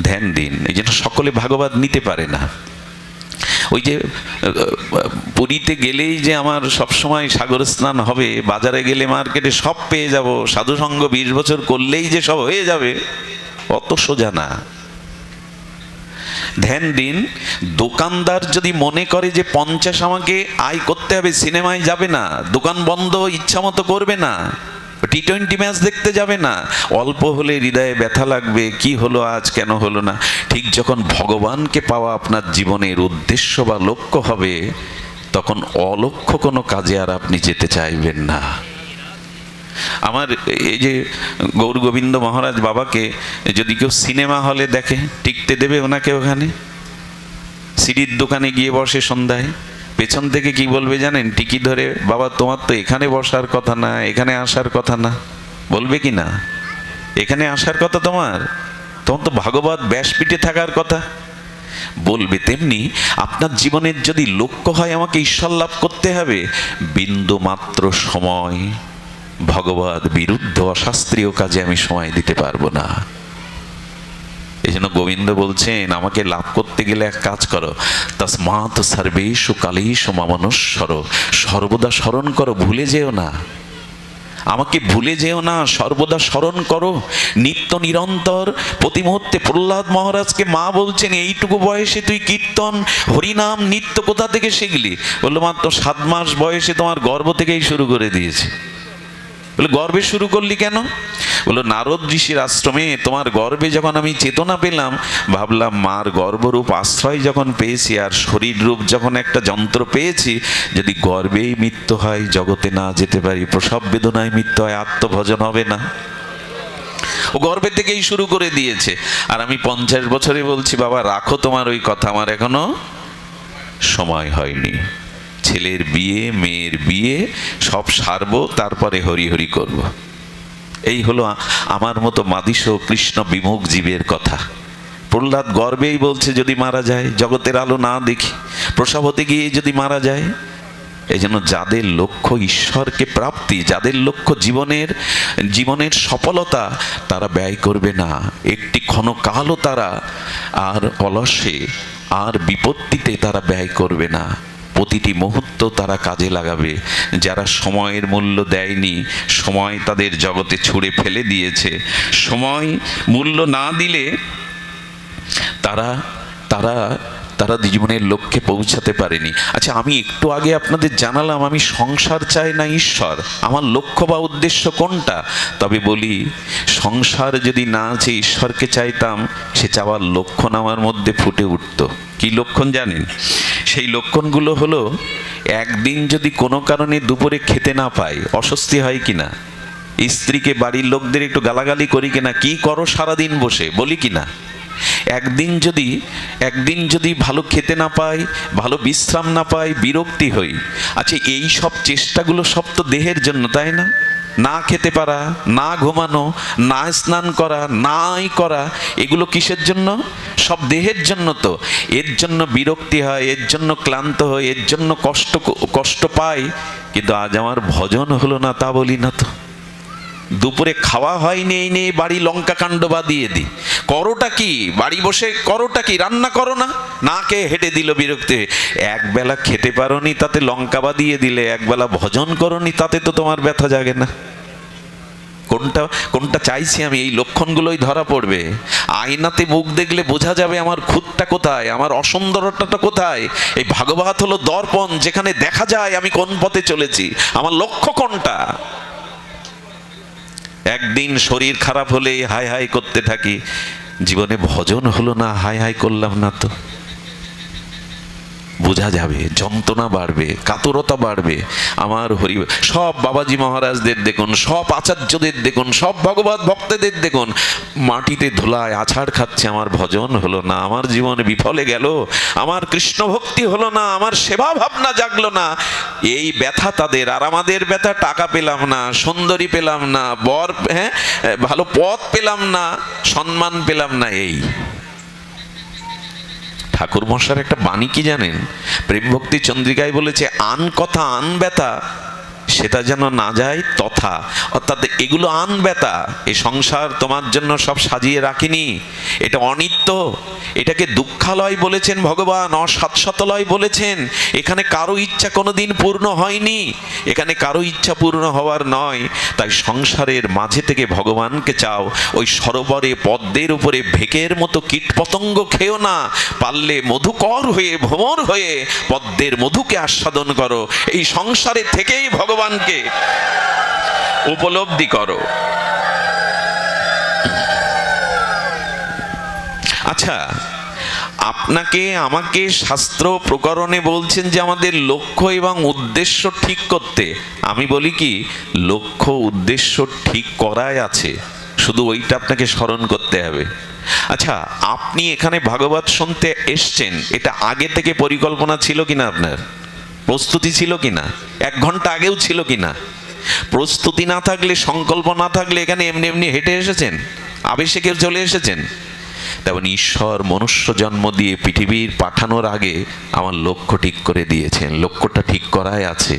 ধ্যান দিন। এই জন্য সকলে ভাগবত নিতে পারে না। ওই যে পুরীতে গেলেই যে আমার সবসময় সাগর স্নান হবে, বাজারে গেলে মার্কেটে সব পেয়ে যাব, সাধুসঙ্গ 20 বছর করলেই যে সব হয়ে যাবে, অত সোজা না। ধ্যান দিন। দোকানদার যদি মনে করে যে 50 আমাকে আয় করতে হবে, সিনেমায় যাবে না, দোকান বন্ধ ইচ্ছা মতো করবে না, টি-20 ম্যাচ দেখতে যাবে না, অল্প হলে হৃদয়ে ব্যথা লাগবে, কি হলো আজ, কেন হলো না। ঠিক যখন ভগবানকে পাওয়া আপনার জীবনের উদ্দেশ্য বা লক্ষ্য হবে, তখন অলক্ষ্য কোনো কাজে আর আপনি যেতে চাইবেন না। আমার এই যে গৌর গোবিন্দ মহারাজ বাবাকে যদি কেউ সিনেমা হলে দেখে, টিকতে দেবে ওনাকে? ওখানে সিডির দোকানে গিয়ে বসে সন্ধ্যায়, পেছন থেকে কি বলবে জানেন? টিকি ধরে, বাবা তোমার তো এখানে বসার কথা না, এখানে আসার কথা না, বলবে কি না? এখানে আসার কথা তোমার তো ভাগবত ব্যাসপীঠে থাকার কথা বলবে। তেমনি আপনার জীবনের যদি লক্ষ্য হয় আমাকে ঈশ্বর লাভ করতে হবে, বিন্দু মাত্র সময় ভগবত বিরুদ্ধ অশাস্ত্রীয় কাজে আমি সময় দিতে পারবো না। এই জন্য গোবিন্দ বলছেন আমাকে লাভ করতে গেলে এক কাজ করো, তস্মাৎ সর্বেষু কালেষু মামনুস্মর, সর্বদা স্মরণ করো, ভুলে যেও না, আমাকে ভুলে যেও না, সর্বদা স্মরণ করো, নিত্য নিরন্তর প্রতি মুহূর্তে। প্রহ্লাদ মহারাজকে মা বলছেন এইটুকু বয়সে তুই কীর্তন হরিনাম নিত্য কোথা থেকে শিখলি? বললো মাত্র 7 মাস বয়সে তোমার গর্ভ থেকেই শুরু করে দিয়েছে। বলে গর্বে শুরু করলি কেন? বললো নারদ ঋষির আশ্রমে তোমার গর্বে যখন আমি চেতনা পেলাম, ভাবলাম মার গর্ভরূপ আশ্রয় যখন পেয়েছি আর শরীর রূপ যখন একটা যন্ত্র পেয়েছি, যদি গর্বেই মৃত্যু হয়, জগতে না যেতে পারি, প্রসব বেদনায় মৃত্যু হয়, আত্মভজন হবে না? ও গর্বে থেকেই শুরু করে দিয়েছে। আর আমি 50 বছরে বলছি বাবা রাখো তোমার ওই কথা, আমার এখনো সময় হয়নি। ছেলের বিয়ে, মেয়ের বিয়ে সব সারবো, তারপরে হরি হরি করব। এই হলো আমার মতো মাদিস কৃষ্ণ বিমুখ জীবের কথা। প্রহ্লাদ গর্বেই বলছে যদি মারা যায়, জগতের আলো না দেখি, প্রসব হতে গিয়ে যদি মারা যায়। এই জন্য যাদের লক্ষ্য ঈশ্বরকে প্রাপ্তি, যাদের লক্ষ্য জীবনের সফলতা, তারা ব্যয় করবে না একটি ক্ষণকালও, তারা আর অলসে আর বিপত্তিতে তারা ব্যয় করবে না। প্রতিটি মুহূর্ত তারা কাজে লাগাবে। যারা সময়ের মূল্য দেয়নি, সময় তাদের জগতে ছুঁড়ে ফেলে দিয়েছে, সময় মূল্য না দিলে তারা তারা তারা জীবনের লক্ষ্যে পৌঁছাতে পারেনি। আচ্ছা, আমি একটু আগে আপনাদের জানালাম আমি সংসার চাই না ঈশ্বর, আমার লক্ষ্য বা উদ্দেশ্য কোনটা? তবে বলি, সংসার যদি না চেয়ে ঈশ্বরকে চাইতাম, সে চাওয়ার লক্ষণ আমার মধ্যে ফুটে উঠত। কি লক্ষণ জানেন? সেই লক্ষণগুলো হলো, একদিন যদি কোনো কারণে দুপুরে খেতে না পাই, অস্বস্তি হয় কিনা? স্ত্রীকে, বাড়ির লোকদের একটু গালাগালি করি কিনা, কি করো সারাদিন বসে, বলি কিনা? একদিন যদি ভালো খেতে না পাই, ভালো বিশ্রাম না পাই, বিরক্তি হই। আচ্ছা, এই সব চেষ্টাগুলো সব তো দেহের জন্য, তাই না? না খেতে পারা, না ঘুমানো, না স্নান করা, নাই করা, এগুলো কিসের জন্য? সব দেহের জন্য। তো এর জন্য বিরক্তি হয়, এর জন্য ক্লান্ত হয়, এর জন্য কষ্ট পাই। কিন্তু আজ আমার ভজন হলো না, তা বলি না তো। দুপুরে খাওয়া হয়নি, এই নিয়ে বাড়ি লঙ্কা কাণ্ড বাদিয়ে দিই। করোটা কি? বাড়ি বসে করোটা কি? রান্না করো না, না খেয়ে হেঁটে দিল বিরক্তি। একবেলা খেতে পারোনি, তাতে লঙ্কা বাদিয়ে দিলে। একবেলা ভজন করোনি, তাতে তো তোমার ব্যথা জাগে না। কোনটা চাইছি আমি? এই লক্ষণগুলোই ধরা পড়বে। আয়নাতে মুখ দেখলে বোঝা যাবে আমার খুঁতটা কোথায়, আমার অসুন্দরতাটা কোথায়। এই ভাগবত হলো দর্পণ, যেখানে দেখা যায় আমি কোন পথে চলেছি, আমার লক্ষ্য কোনটা। একদিন শরীর খারাপ হলে হাই হাই করতে থাকি, জীবনে ভজন হলো না, হাই হাই করলাম না তো। বোঝা যাবে, যন্ত্রণা বাড়বে, কাতরতা বাড়বে। আমার হরি সব বাবাজি মহারাজদের দেখুন, সব আচার্যদের দেখুন, সব ভগবত ভক্তদের দেখুন, মাটিতে ধুলায় আছাড় খাচ্ছে। আমার ভজন হলো না, আমার জীবন বিফলে গেল, আমার কৃষ্ণ ভক্তি হলো না, আমার সেবা ভাবনা জাগলো না। এই ব্যথা তাদের। আর আমাদের ব্যথা, টাকা পেলাম না, সুন্দরী পেলাম না, বর ভালো পথ পেলাম না, সম্মান পেলাম না। এই ঠাকুর মশার একটা বাণী কি জানেন? প্রেম ভক্তি চন্দ্রিকায় বলেছে, আন কথা আন ব্যথা, সেটা যেন না যায় তথা। অর্থাৎ এগুলো আন ব্যথা। এই সংসার তোমার জন্য সব সাজিয়ে রাখিনি, এটা অনিত্য। এটাকে দুঃখালয় বলেছেন ভগবান, অসাৎসতলয় বলেছেন। এখানে কারো ইচ্ছা কোনোদিন পূর্ণ হয়নি, এখানে কারো ইচ্ছা পূর্ণ হওয়ার নয়। তাই সংসারের মাঝে থেকে ভগবানকে চাও। ওই সরোবরে পদ্মের উপরে ভেকের মতো কীটপতঙ্গ খেও না, পারলে মধুকর হয়ে ভ্রমর হয়ে পদ্মের মধুকে আস্বাদন করো। এই সংসারে থেকেই ভগবানকে উপলব্ধি করো। আচ্ছা, আপনাকে আমাকে শাস্ত্র প্রকরণে বলছেন যে আমাদের লক্ষ্য এবং উদ্দেশ্য ঠিক করতে। আমি বলি কি, লক্ষ্য উদ্দেশ্য ঠিক করাই আছে, শুধু ওইটা আপনাকে স্মরণ করতে হবে। আচ্ছা, আপনি এখানে ভাগবত শুনতে এসছেন, এটা আগে থেকে পরিকল্পনা ছিল কিনা? আপনার প্রস্তুতি ছিল কিনা? 1 ঘন্টা আগেও ছিল কিনা? প্রস্তুতি না থাকলে, সংকল্প না থাকলে এখানে এমনি এমনি হেঁটে এসেছেন, আবেশে কেউ চলে এসেছেন। তেমন ঈশ্বর মনুষ্য জন্ম দিয়ে পৃথিবীর পাঠানোর আগে আমার লক্ষ্য ঠিক করে দিয়েছেন। লক্ষ্যটা ঠিক করাই আছে।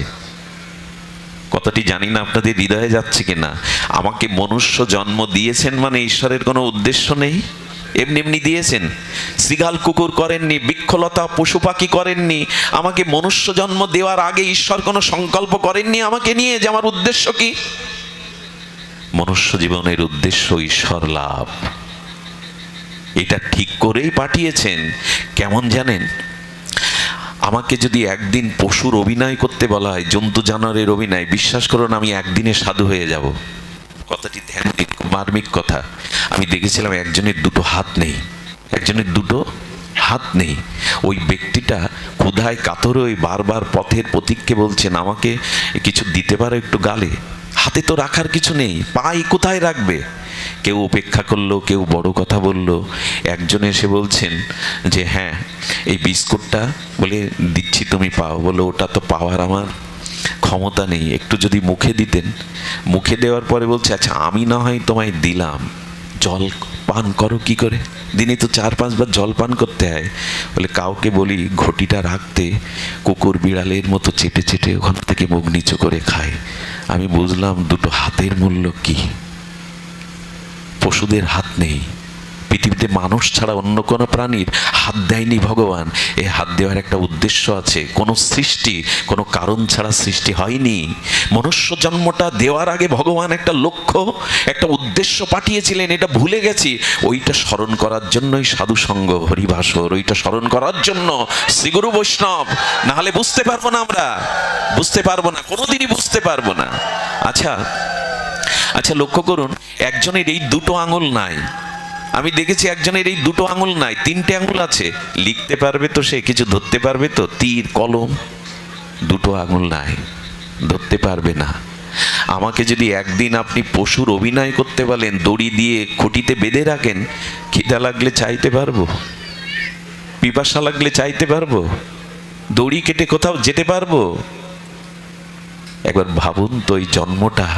কথাটি জানি না আপনাদের হৃদয়ে যাচ্ছে কিনা। আমাকে মনুষ্য জন্ম দিয়েছেন মানে ঈশ্বরের কোনো উদ্দেশ্য নেই, এমনি এমনি দিয়েছেন। শৃগাল কুকুর করেননি, বৃক্ষলতা পশু পাখি করেননি। আমাকে মনুষ্য জন্ম দেওয়ার আগে ঈশ্বর কোনো সংকল্প করেননি আমাকে নিয়ে যে আমার উদ্দেশ্য কি। মনুষ্য জীবনের উদ্দেশ্য ঈশ্বর লাভ, এটা ঠিক করেই পাঠিয়েছেন। কেমন জানেন? আমাকে যদি একদিন পশুর অভিনয় করতে বলা হয়, জন্তু জানোয়ারের অভিনয়, বিশ্বাস করুন আমি একদিনে সাধু হয়ে যাব। কথাটি ধ্যান দিন, মার্মিক কথা। আমি দেখেছিলাম একজনের 2টো হাত নেই, একজনের 2টো হাত নেই। ওই ব্যক্তিটা ক্ষুধায় কাতর হয়ে বারবার পথের পথিককে বলছেন, আমাকে কিছু দিতে পারো একটু গালে? হাতে তো রাখার কিছু নেই, পাই কোথায় রাখবে? কেউ উপেক্ষা করলো, কেউ বড় কথা বলল। একজন এসে বলছেন যে হ্যাঁ এই বিস্কুটটা বলে দিচ্ছি, তুমি পাও। বলে ওটা তো পাওয়ার আমার ক্ষমতা নেই, একটু যদি মুখে দিতেন। মুখে দেওয়ার পরে বলছে আচ্ছা আমি না হয় তোমায় দিলাম, জল পান করো কি করে? দিনে তো 4-5 বার জল পান করতে হয়। বলে কাউকে বলি ঘটিটা রাখতে, কুকুর বিড়ালের মতো চেটে চেটে ওখান থেকে মুখ নিচু করে খায়। আমি বুঝলাম 2টো হাতের মূল্য কি। পশুদের হাত নেই, পৃথিবীতে মানুষ ছাড়া অন্য কোনো প্রাণীর হাত দেয়নি ভগবান। এই হাত দেওয়ার একটা উদ্দেশ্য আছে। কোনো সৃষ্টি কোনো কারণ ছাড়া সৃষ্টি হয়নি। মনুষ্য জন্মটা দেওয়ার আগে ভগবান একটা লক্ষ্য, একটা উদ্দেশ্য পাঠিয়েছিলেন, এটা ভুলে গেছি। ওইটা স্মরণ করার জন্যই সাধুসঙ্গ, হরিভাসর, ওইটা স্মরণ করার জন্য শ্রীগুরু বৈষ্ণব। না হলে বুঝতে পারবো না, আমরা বুঝতে পারবো না, কোনোদিনই বুঝতে পারবো না। আচ্ছা আচ্ছা, লক্ষ্য করুন, একজনের এই 2টো আঙুল নাই। আমি দেখেছি একজনের এই 2টো আঙুল নাই, 3টে আঙুল আছে। লিখতে পারবে তো, সে কিছু ধরতে পারবে তো, তীর কলম। 2টো আঙুল নাই, ধরতে পারবে না। আমাকে যদি একদিন আপনি পশুর অভিনয় করতে বলেন, দড়ি দিয়ে খুঁটিতে বেঁধে রাখেন, খিদা লাগলে চাইতে পারবো? পিপাসা লাগলে চাইতে পারবো? দড়ি কেটে কোথাও যেতে পারবো? একবার ভাবুন তো, এই জন্মটা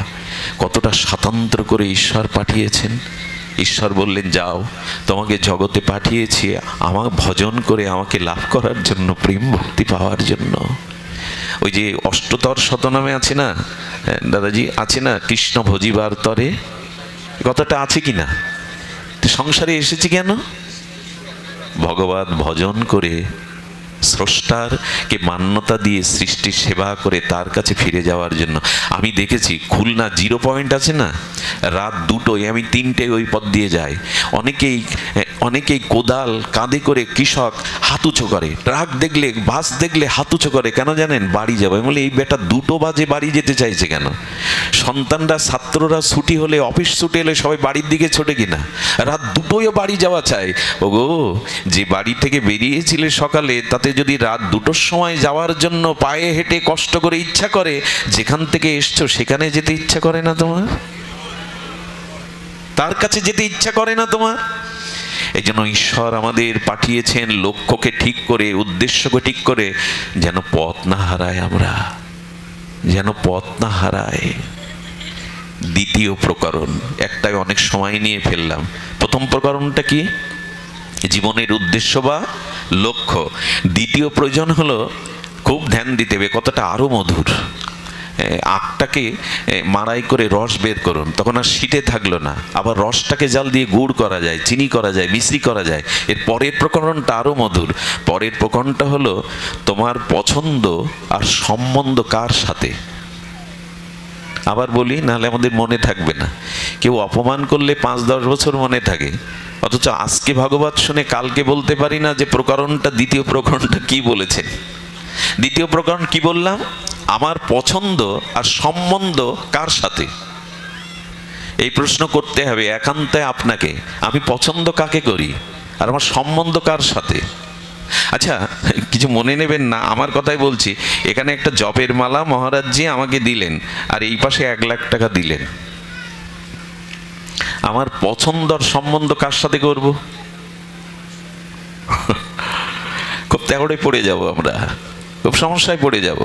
কতটা স্বাতন্ত্র করে ঈশ্বর পাঠিয়েছেন। ঈশ্বর বললেন, যাও, তোমাকে জগতে পাঠিয়েছি আমার ভজন করে আমাকে লাভ করার জন্য, প্রেম ভক্তি পাওয়ার জন্য। ওই যে অষ্টতর শতনামে আছে না দাদাজি, আছে না, কৃষ্ণ ভজিবার তরে, কথাটা আছে কি না? সংসারে এসেছি কেন? ভগবত ভজন করে, স্রষ্টার কে মান্যতা দিয়ে, সৃষ্টির সেবা করে তার কাছে ফিরে যাওয়ার জন্য। আমি দেখেছি খুলনা 0 পয়েন্ট আছে না, রাত 2টোয়, আমি 3টে ওই পথ দিয়ে যাই। অনেকেই কোদাল কাঁধে করে, কৃষক হাত উঁচু করে, ট্রাক দেখলে, বাস দেখলে হাত উঁচু করে, কেন জানেন? বাড়ি যাবে বলে। এই বেটা 2টো বাজে বাড়ি যেতে চাইছে কেন? সন্তানরা, ছাত্ররা ছুটি হলে, অফিস ছুটি হলে সবাই বাড়ির দিকে ছোটে কিনা, রাত 2টোয় বাড়ি যাওয়া চাই। ওগো, যে বাড়ি থেকে বেরিয়েছিলে সকালে, তাতে যদি রাত 2টোর সময় যাওয়ার জন্য পায়ে হেঁটে কষ্ট করে ইচ্ছা করে, যেখান থেকে এসছো সেখানে যেতে ইচ্ছা করে না তোমার? তার কাছে যেতে ইচ্ছা করে না তোমার? এই জন্য ঈশ্বর আমাদের পাঠিয়েছেন লক্ষ্যকে ঠিক করে, উদ্দেশ্যকে ঠিক করে, যেন পথ না হারায় আমরা, যেন পথ না হারায়। দ্বিতীয় প্রকরণ, একটাই অনেক সময় নিয়ে ফেললাম। প্রথম প্রকরণটা কি? জীবনের উদ্দেশ্য বা লক্ষ্য। দ্বিতীয় প্রয়োজন হলো, খুব ধ্যান দিতে হবে, কতটা আরো মধুর। আখটাকে মাড়াই করে রস বের করুন, তখন আর শীতে থাকলো না। আবার রসটাকে জাল দিয়ে গুড় করা যায়, চিনি করা যায়, মিশ্রি করা যায়। এর পরের প্রকরণটা আরো মধুর। পরের প্রকরণটা হলো, তোমার পছন্দ আর সম্বন্ধ কার সাথে। আবার বলি, নাহলে আমাদের মনে থাকবে না। কেউ অপমান করলে 5-10 বছর মনে থাকে, অথচ আজকে ভাগবত শুনে কালকে বলতে পারি না যে প্রকরণটা, দ্বিতীয় প্রকরণটা কি বলেছে। দ্বিতীয় প্রকরণ কি বললাম? আমার পছন্দ আর সম্বন্ধ কার সাথে। এই প্রশ্ন করতে হবে একান্তে আপনাকে, আমি পছন্দ কাকে করি আর আমার সম্বন্ধ কার সাথে। আচ্ছা, কিছু মনে নেবেন না, আমার কথাই বলছি। এখানে একটা জপের মালা মহারাজজি আমাকে দিলেন, আর এই পাশে 1 লাখ টাকা দিলেন। আমার পছন্দ আর সম্বন্ধ কার সাথে করব? খুব তেহড়ে পড়ে যাব আমরা, খুব সমস্যায় পড়ে যাব।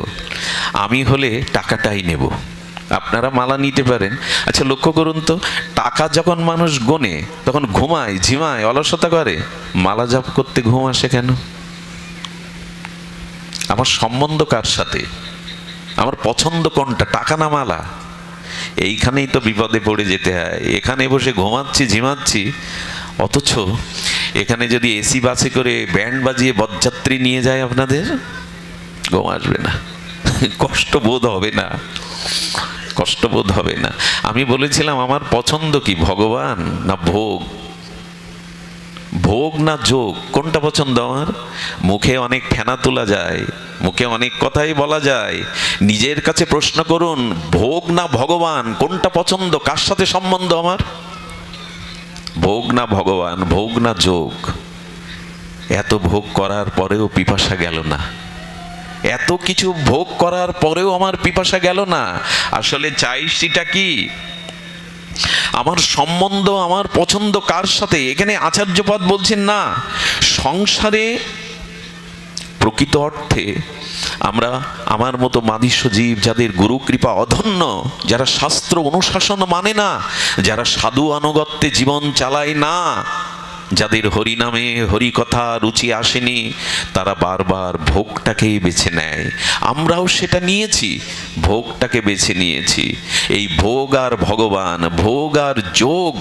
আমি হলে টাকাটাই নেব, আপনারা মালা নিতে পারেন। আচ্ছা, লক্ষ্য করুন তো, টাকা যখন মানুষ গোনে তখন ঘুমায়, ঝিমায়, অলসতা করে, মালা জপ করতে ঘুম আসে কেন? আমার সম্বন্ধ কার সাথে, আমার পছন্দ কোনটা, টাকা না মালা? এইখানেই তো বিপদে পড়ে যেতে হয়। এখানে বসে ঘুমাচ্ছি, ঝিমাচ্ছি, অথচ এখানে যদি এসি বাসে করে ব্যান্ড বাজিয়ে বরযাত্রী নিয়ে যায় আপনাদের, ঘুম আসবে না, কষ্ট বোধ হবে না, কষ্ট বোধ হবে না। আমি বলেছিলাম, আমার পছন্দ কি, ভগবান না ভোগ? ভোগ না যোগ, কোনটা পছন্দ আমার? মুখে অনেক ফেনা তোলা যায়, মুখে অনেক কথাই বলা যায়। নিজের কাছে প্রশ্ন করুন, ভোগ না ভগবান, কোনটা পছন্দ, কার সাথে সম্বন্ধ আমার? ভোগ না ভগবান, ভোগ না যোগ। এত ভোগ করার পরেও পিপাসা গেল না, এত কিছু ভোগ করার পরেও আমার পিপাসা গেল না। আসলে চাইছিটা কি? আমার সম্বন্ধ, আমার পছন্দ কার সাথে? এখানে আচার্যপদ বলছেন না, সংসারে প্রকৃত অর্থে আমরা, আমার মতো মাদিস্য জীব, যাদের গুরু কৃপা অধন্য, যারা শাস্ত্র অনুশাসন মানে না, যারা সাধু আনুগত্যে জীবন চালায় না, যাদের হরি নামে হরি কথা রুচি আসেনি, তারা বারবার ভোগটাকেই বেছে নেয়। আমরাও সেটা নিয়েছি, ভোগটাকে বেছে নিয়েছি। এই ভোগ আর ভগবান, ভোগ আর যোগ,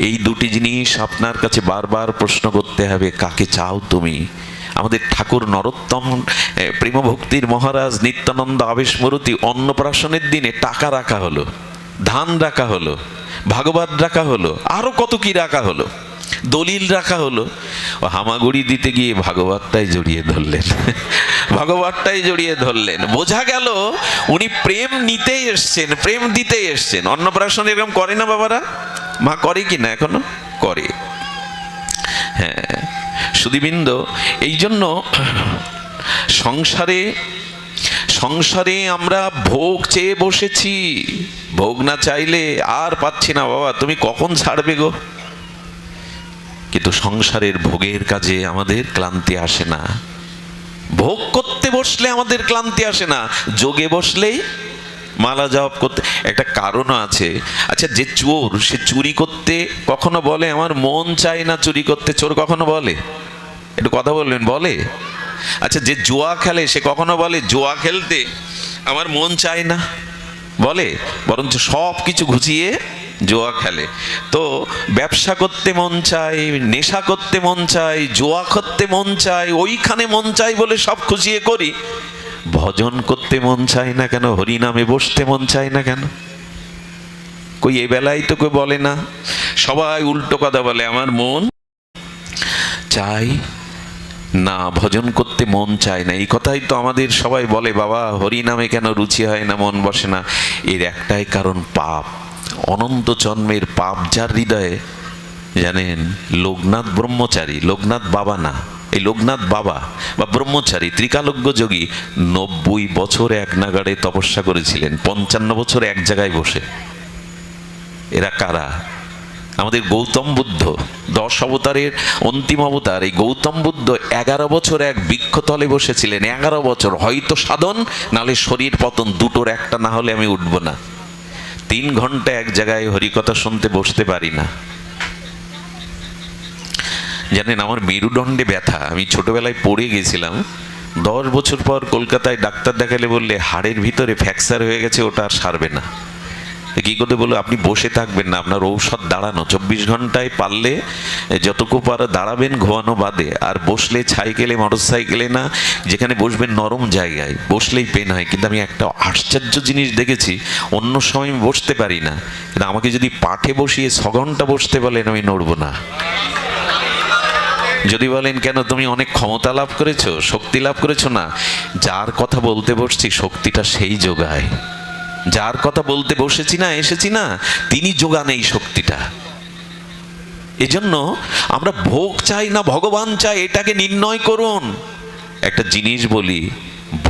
এই দুটি জিনিস আপনার কাছে বারবার প্রশ্ন করতে হবে, কাকে চাও তুমি? আমাদের ঠাকুর নরোত্তম প্রেমভক্তির মহারাজ নিত্যানন্দ আবেশমূর্তি অন্নপ্রাশনের দিনে টাকা রাখা হলো, ধান রাখা হলো, ভাগবত রাখা হলো, আরো কত কি রাখা হলো, দলিল রাখা হলো। হামাগুড়ি দিতে গিয়ে ভাগবতটাই জড়িয়ে ধরলেন, ভাগবতটাই জড়িয়ে ধরলেন। বোঝা গেল উনি প্রেম নিতেই এসছেন, প্রেম দিতেই এসছেন। অন্নপ্রাশন এরকম করে না বাবারা? মা করে কি না? এখনো করে। হ্যাঁ সুধীবৃন্দ, এই জন্য সংসারে আমরা ভোগ চেয়ে বসেছি। ভোগ না চাইলে আর পাচ্ছি না বাবা, তুমি কখন ছাড়বে গো? কিন্তু সংসারের ভোগের কাজে আমাদের ক্লান্তি আসে না। ভোগ করতে বসলে আমাদের ক্লান্তি আসে না, যোগে বসলেই মালা জপ করতে একটা কারণও আছে। আচ্ছা, যে চোর সে চুরি করতে কখনো বলে আমার মন চায় না চুরি করতে? চোর কখনো বলে? একটু কথা বলবেন, বলে? আচ্ছা, যে জুয়া খেলে সে কখনো বলে জুয়া খেলতে আমার মন চায় না? বলে? বরঞ্চ সব কিছু ঘুচিয়ে জুয়া খেলে। তো ব্যবসা করতে মন চায়, নেশা করতে মন চায়, জুয়া করতে মন চায়, ওইখানে মন চায় বলে সব খুশিয়ে করি। ভজন করতে মন চায় না কেন? হরি নামে বসতে মন চায় না কেন? কই এই বেলায় তো কেউ বলে না। সবাই উল্টো কথা বলে, আমার মন চাই না, ভজন করতে মন চায় না। এই কথাই তো আমাদের সবাই বলে, বাবা হরি নামে কেন রুচি হয় না, মন বসে না? এর একটাই কারণ, পাপ। অনন্ত জন্মের পাপ যার হৃদয়ে, জানেন লোকনাথ ব্রহ্মচারী, লোকনাথ বাবা না, এই লোকনাথ বাবা বা ব্রহ্মচারী ত্রিকালজ্ঞ যোগী 90 বছর এক নাগাড়ে তপস্যা করেছিলেন, 55 বছর এক জায়গায় বসে। এরা কারা? আমাদের গৌতম বুদ্ধ, 10 অবতারের অন্তিম অবতার এই গৌতম বুদ্ধ 11 বছর এক বৃক্ষতলে বসেছিলেন। 11 বছর, হয়তো সাধন নালে শরীর পতন, দুটোর একটা না হলে আমি উঠব না। 3 ঘন্টা এক জায়গায় হরিকথা শুনতে বসতে পারি না। জানেন আমার মেরুদণ্ডে ব্যথা, আমি ছোটবেলায় পড়ে গেছিলাম। 10 বছর পর কলকাতায় ডাক্তার দেখালে বললে হাড়ের ভিতরে ফ্র্যাকচার হয়ে গেছে, ওটা আর সারবে না। কি করে বলো, আপনি বসে থাকবেন না, আপনার ঔষধ দাঁড়ানো, 24 ঘন্টায় পারলে যতটুকু পারো দাঁড়াবেন ঘুমানো বাদে। আর বসলে সাইকেলে, মোটর সাইকেলে না, যেখানে বসবেন নরম জায়গায় বসলেই পেন হয়। কিন্তু আমি একটা আশ্চর্য জিনিস দেখেছি, অন্য সময় আমি বসতে পারি না, কিন্তু আমাকে যদি পাঠে বসিয়ে 6 ঘন্টা বসতে বলেন আমি নড়ব না। যদি বলেন কেন তুমি অনেক ক্ষমতা লাভ করেছো, শক্তি লাভ করেছো, না, যার কথা বলতে বসছি শক্তিটা সেই যোগায়। যার কথা বলতে বসেছি না, এসেছি না, তিনি যোগান এই শক্তিটা। এজন্য আমরা ভোগ চাই না ভগবান চাই, এটাকে নির্ণয় করুন। একটা জিনিস বলি,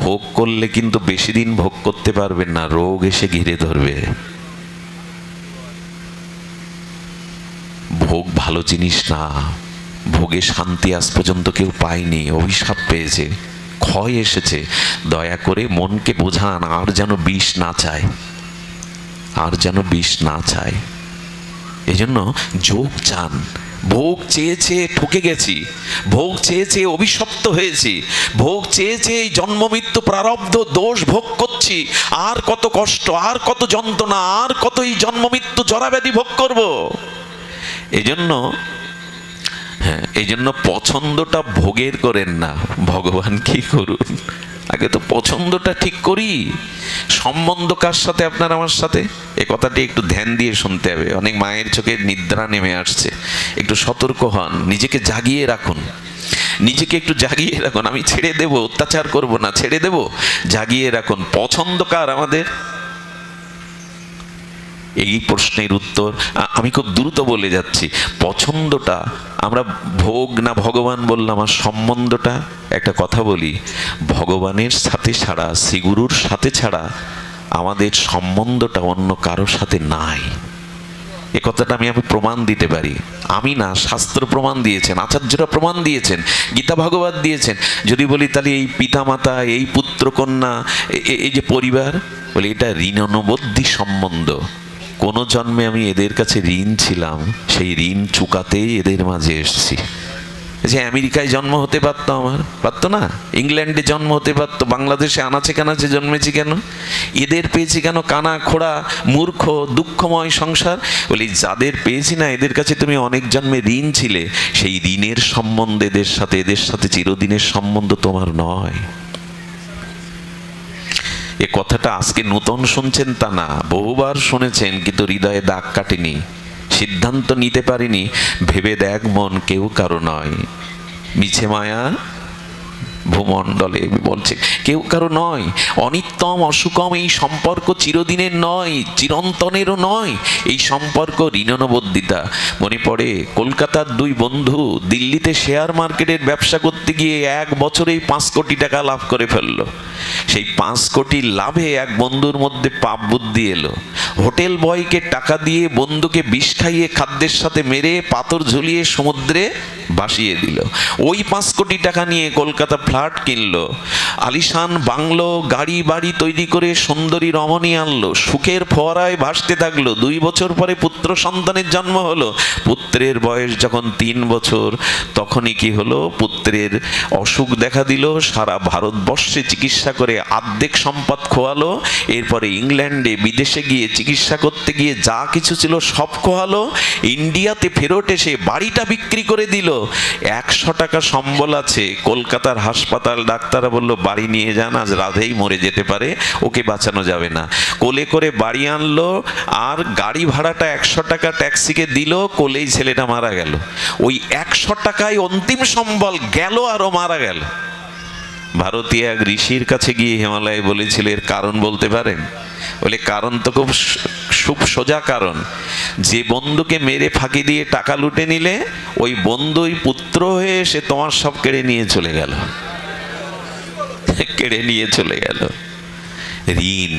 ভোগ করলে কিন্তু বেশি দিন ভোগ করতে পারবেন না, রোগ এসে ঘিরে ধরবে। ভোগ ভালো জিনিস না, ভোগে শান্তি আজ পর্যন্ত কেউ পায়নি, অভিশাপ পেয়েছে, ক্ষয় এসেছে। দয়া করে মনকে বোঝান, আর যেন বিষ না চায়, আর যেন বিষ না চায়। এই জন্য যোগ চান। ভোগ চেয়ে চেয়ে ঠকে গেছি, ভোগ চেয়ে চেয়ে অভিশপ্ত হয়েছি, ভোগ চেয়ে চেয়ে এই জন্ম মৃত্যু প্রারব্ধ দোষ ভোগ করছি। আর কত কষ্ট, আর কত যন্ত্রণা, আর কত এই জন্ম মৃত্যু জরাব্যাধি ভোগ করব। এই জন্য এই জন্য পছন্দটা ভোগের করেন না, ভগবান কি করুন। আগে তো পছন্দটা ঠিক করি। সম্বন্ধ কার সাথে? আপনার আমার সাথে। এ কথাটি একটু ধ্যান দিয়ে শুনতে হবে। অনেক মায়ের চোখে নিদ্রা নেমে আসছে, একটু সতর্ক হন, নিজেকে জাগিয়ে রাখুন, নিজেকে একটু জাগিয়ে রাখুন। আমি ছেড়ে দেব, অত্যাচার করব না, ছেড়ে দেব, জাগিয়ে রাখুন। পছন্দ কার আমাদের? এই প্রশ্নের উত্তর আমি খুব দ্রুত বলে যাচ্ছি। পছন্দটা আমরা ভোগ না ভগবান বললাম, আর সম্বন্ধটা একটা কথা বলি, ভগবানের সাথে ছাড়া, শ্রীগুরুর সাথে ছাড়া আমাদের সম্বন্ধটা অন্য কারোর সাথে নাই। এ কথাটা আমি প্রমাণ দিতে পারি। আমি না, শাস্ত্র প্রমাণ দিয়েছেন, আচার্যরা প্রমাণ দিয়েছেন, গীতা ভাগবত দিয়েছেন। যদি বলি তাহলে এই পিতা মাতা, এই পুত্র কন্যা, এই যে পরিবার, বলি এটা ঋণানুবদ্ধী সম্বন্ধ। কোন জন্মে আমি এদের কাছে ঋণ ছিলাম, সেই ঋণ চুকাতেই এদের মাঝে এসেছি। যে আমেরিকায় জন্ম হতে পারতো, আমার পারতো না, ইংল্যান্ডে জন্ম হতে পারতো, বাংলাদেশে আনাচে কানাচে জন্মেছি কেন? এদের পেয়েছি কেন? কানা খোড়া মূর্খ দুঃখময় সংসার। বলি যাদের পেয়েছি না, এদের কাছে তুমি অনেক জন্মে ঋণ ছিলে, সেই ঋণের সম্বন্ধ এদের সাথে চিরদিনের সম্বন্ধ তোমার নয়। এ কথাটা আজকে নতুন শুনছেন তা না, বহুবার শুনেছেন, কিন্তু হৃদয়ে দাগ কাটেনি, সিদ্ধান্ত নিতে পারিনি। ভেবে দেখ মন, কেউ কারো নয়, মিছে মায়া ভূমণ্ডলে বলছে, কেউ কারো নয়। অনিত্যম অসুকম এই সম্পর্ক চিরদিনের নয়, চিরন্তনেরও নয়। এই সম্পর্ক ঋণানুবদ্ধিতা। মনে পড়ে কলকাতার 2 বন্ধু দিল্লিতে শেয়ার মার্কেটের ব্যবসা করতে গিয়ে 1 বছরেই 5 কোটি টাকা লাভ করে ফেললো। সেই 5 কোটি লাভে এক বন্ধুর মধ্যে পাপ বুদ্ধি এলো। হোটেল বয়কে টাকা দিয়ে বন্ধুকে বিষ খাইয়ে খাদ্যের সাথে মেরে পাথর ঝুলিয়ে সমুদ্রে ভাসিয়ে দিল। ওই 5 কোটি টাকা নিয়ে কলকাতা ফ্ল্যাট কিনলো, আলিশান বাংলো, গাড়ি বাড়ি তৈরি করে সুন্দরী রমণী আনলো, সুখের ফোয়ারায় ভাসতে থাকলো। 2 বছর পরে পুত্র সন্তানের জন্ম হলো। পুত্রের বয়স যখন 3 বছর, তখনই কি হলো, পুত্রের অসুখ দেখা দিল। সারা ভারতবর্ষে চিকিৎসা করে অর্ধেক সম্পদ খোয়ালো। এরপরে ইংল্যান্ডে বিদেশে গিয়ে চিকিৎসা করতে গিয়ে যা কিছু ছিল সব খোয়ালো। ইন্ডিয়াতে ফেরত এসে বাড়িটা বিক্রি করে দিল। 100 টাকা সম্বল আছে। কলকাতার হাসপাতাল ডাক্তাররা বলল বাড়ি নিয়ে যান, আজ রাধেই মরে যেতে পারে, ওকে বাঁচানো যাবে না। কোলে করে বাড়ি আনলো, আর গাড়ি ভাড়াটা 100 টাকা ট্যাক্সিকে দিল, কোলেই ছেলেটা মারা গেল। ওই 100 টাকায় অন্তিম সম্বল গেল, আরও মারা গেল। ভারতীয় এক ঋষির কাছে গিয়ে হিমালয়ে বলেছিল, এর কারণ বলতে পারেন? বলে কারণ তো খুব সোজা কারণ। যে বন্ধুকে মেরে ফাঁকি দিয়ে টাকা লুটে নিলে, ওই বন্ধুই পুত্র হয়ে এসে তোমার সব কেড়ে নিয়ে চলে গেল, কেড়ে নিয়ে চলে গেল। ঋণ,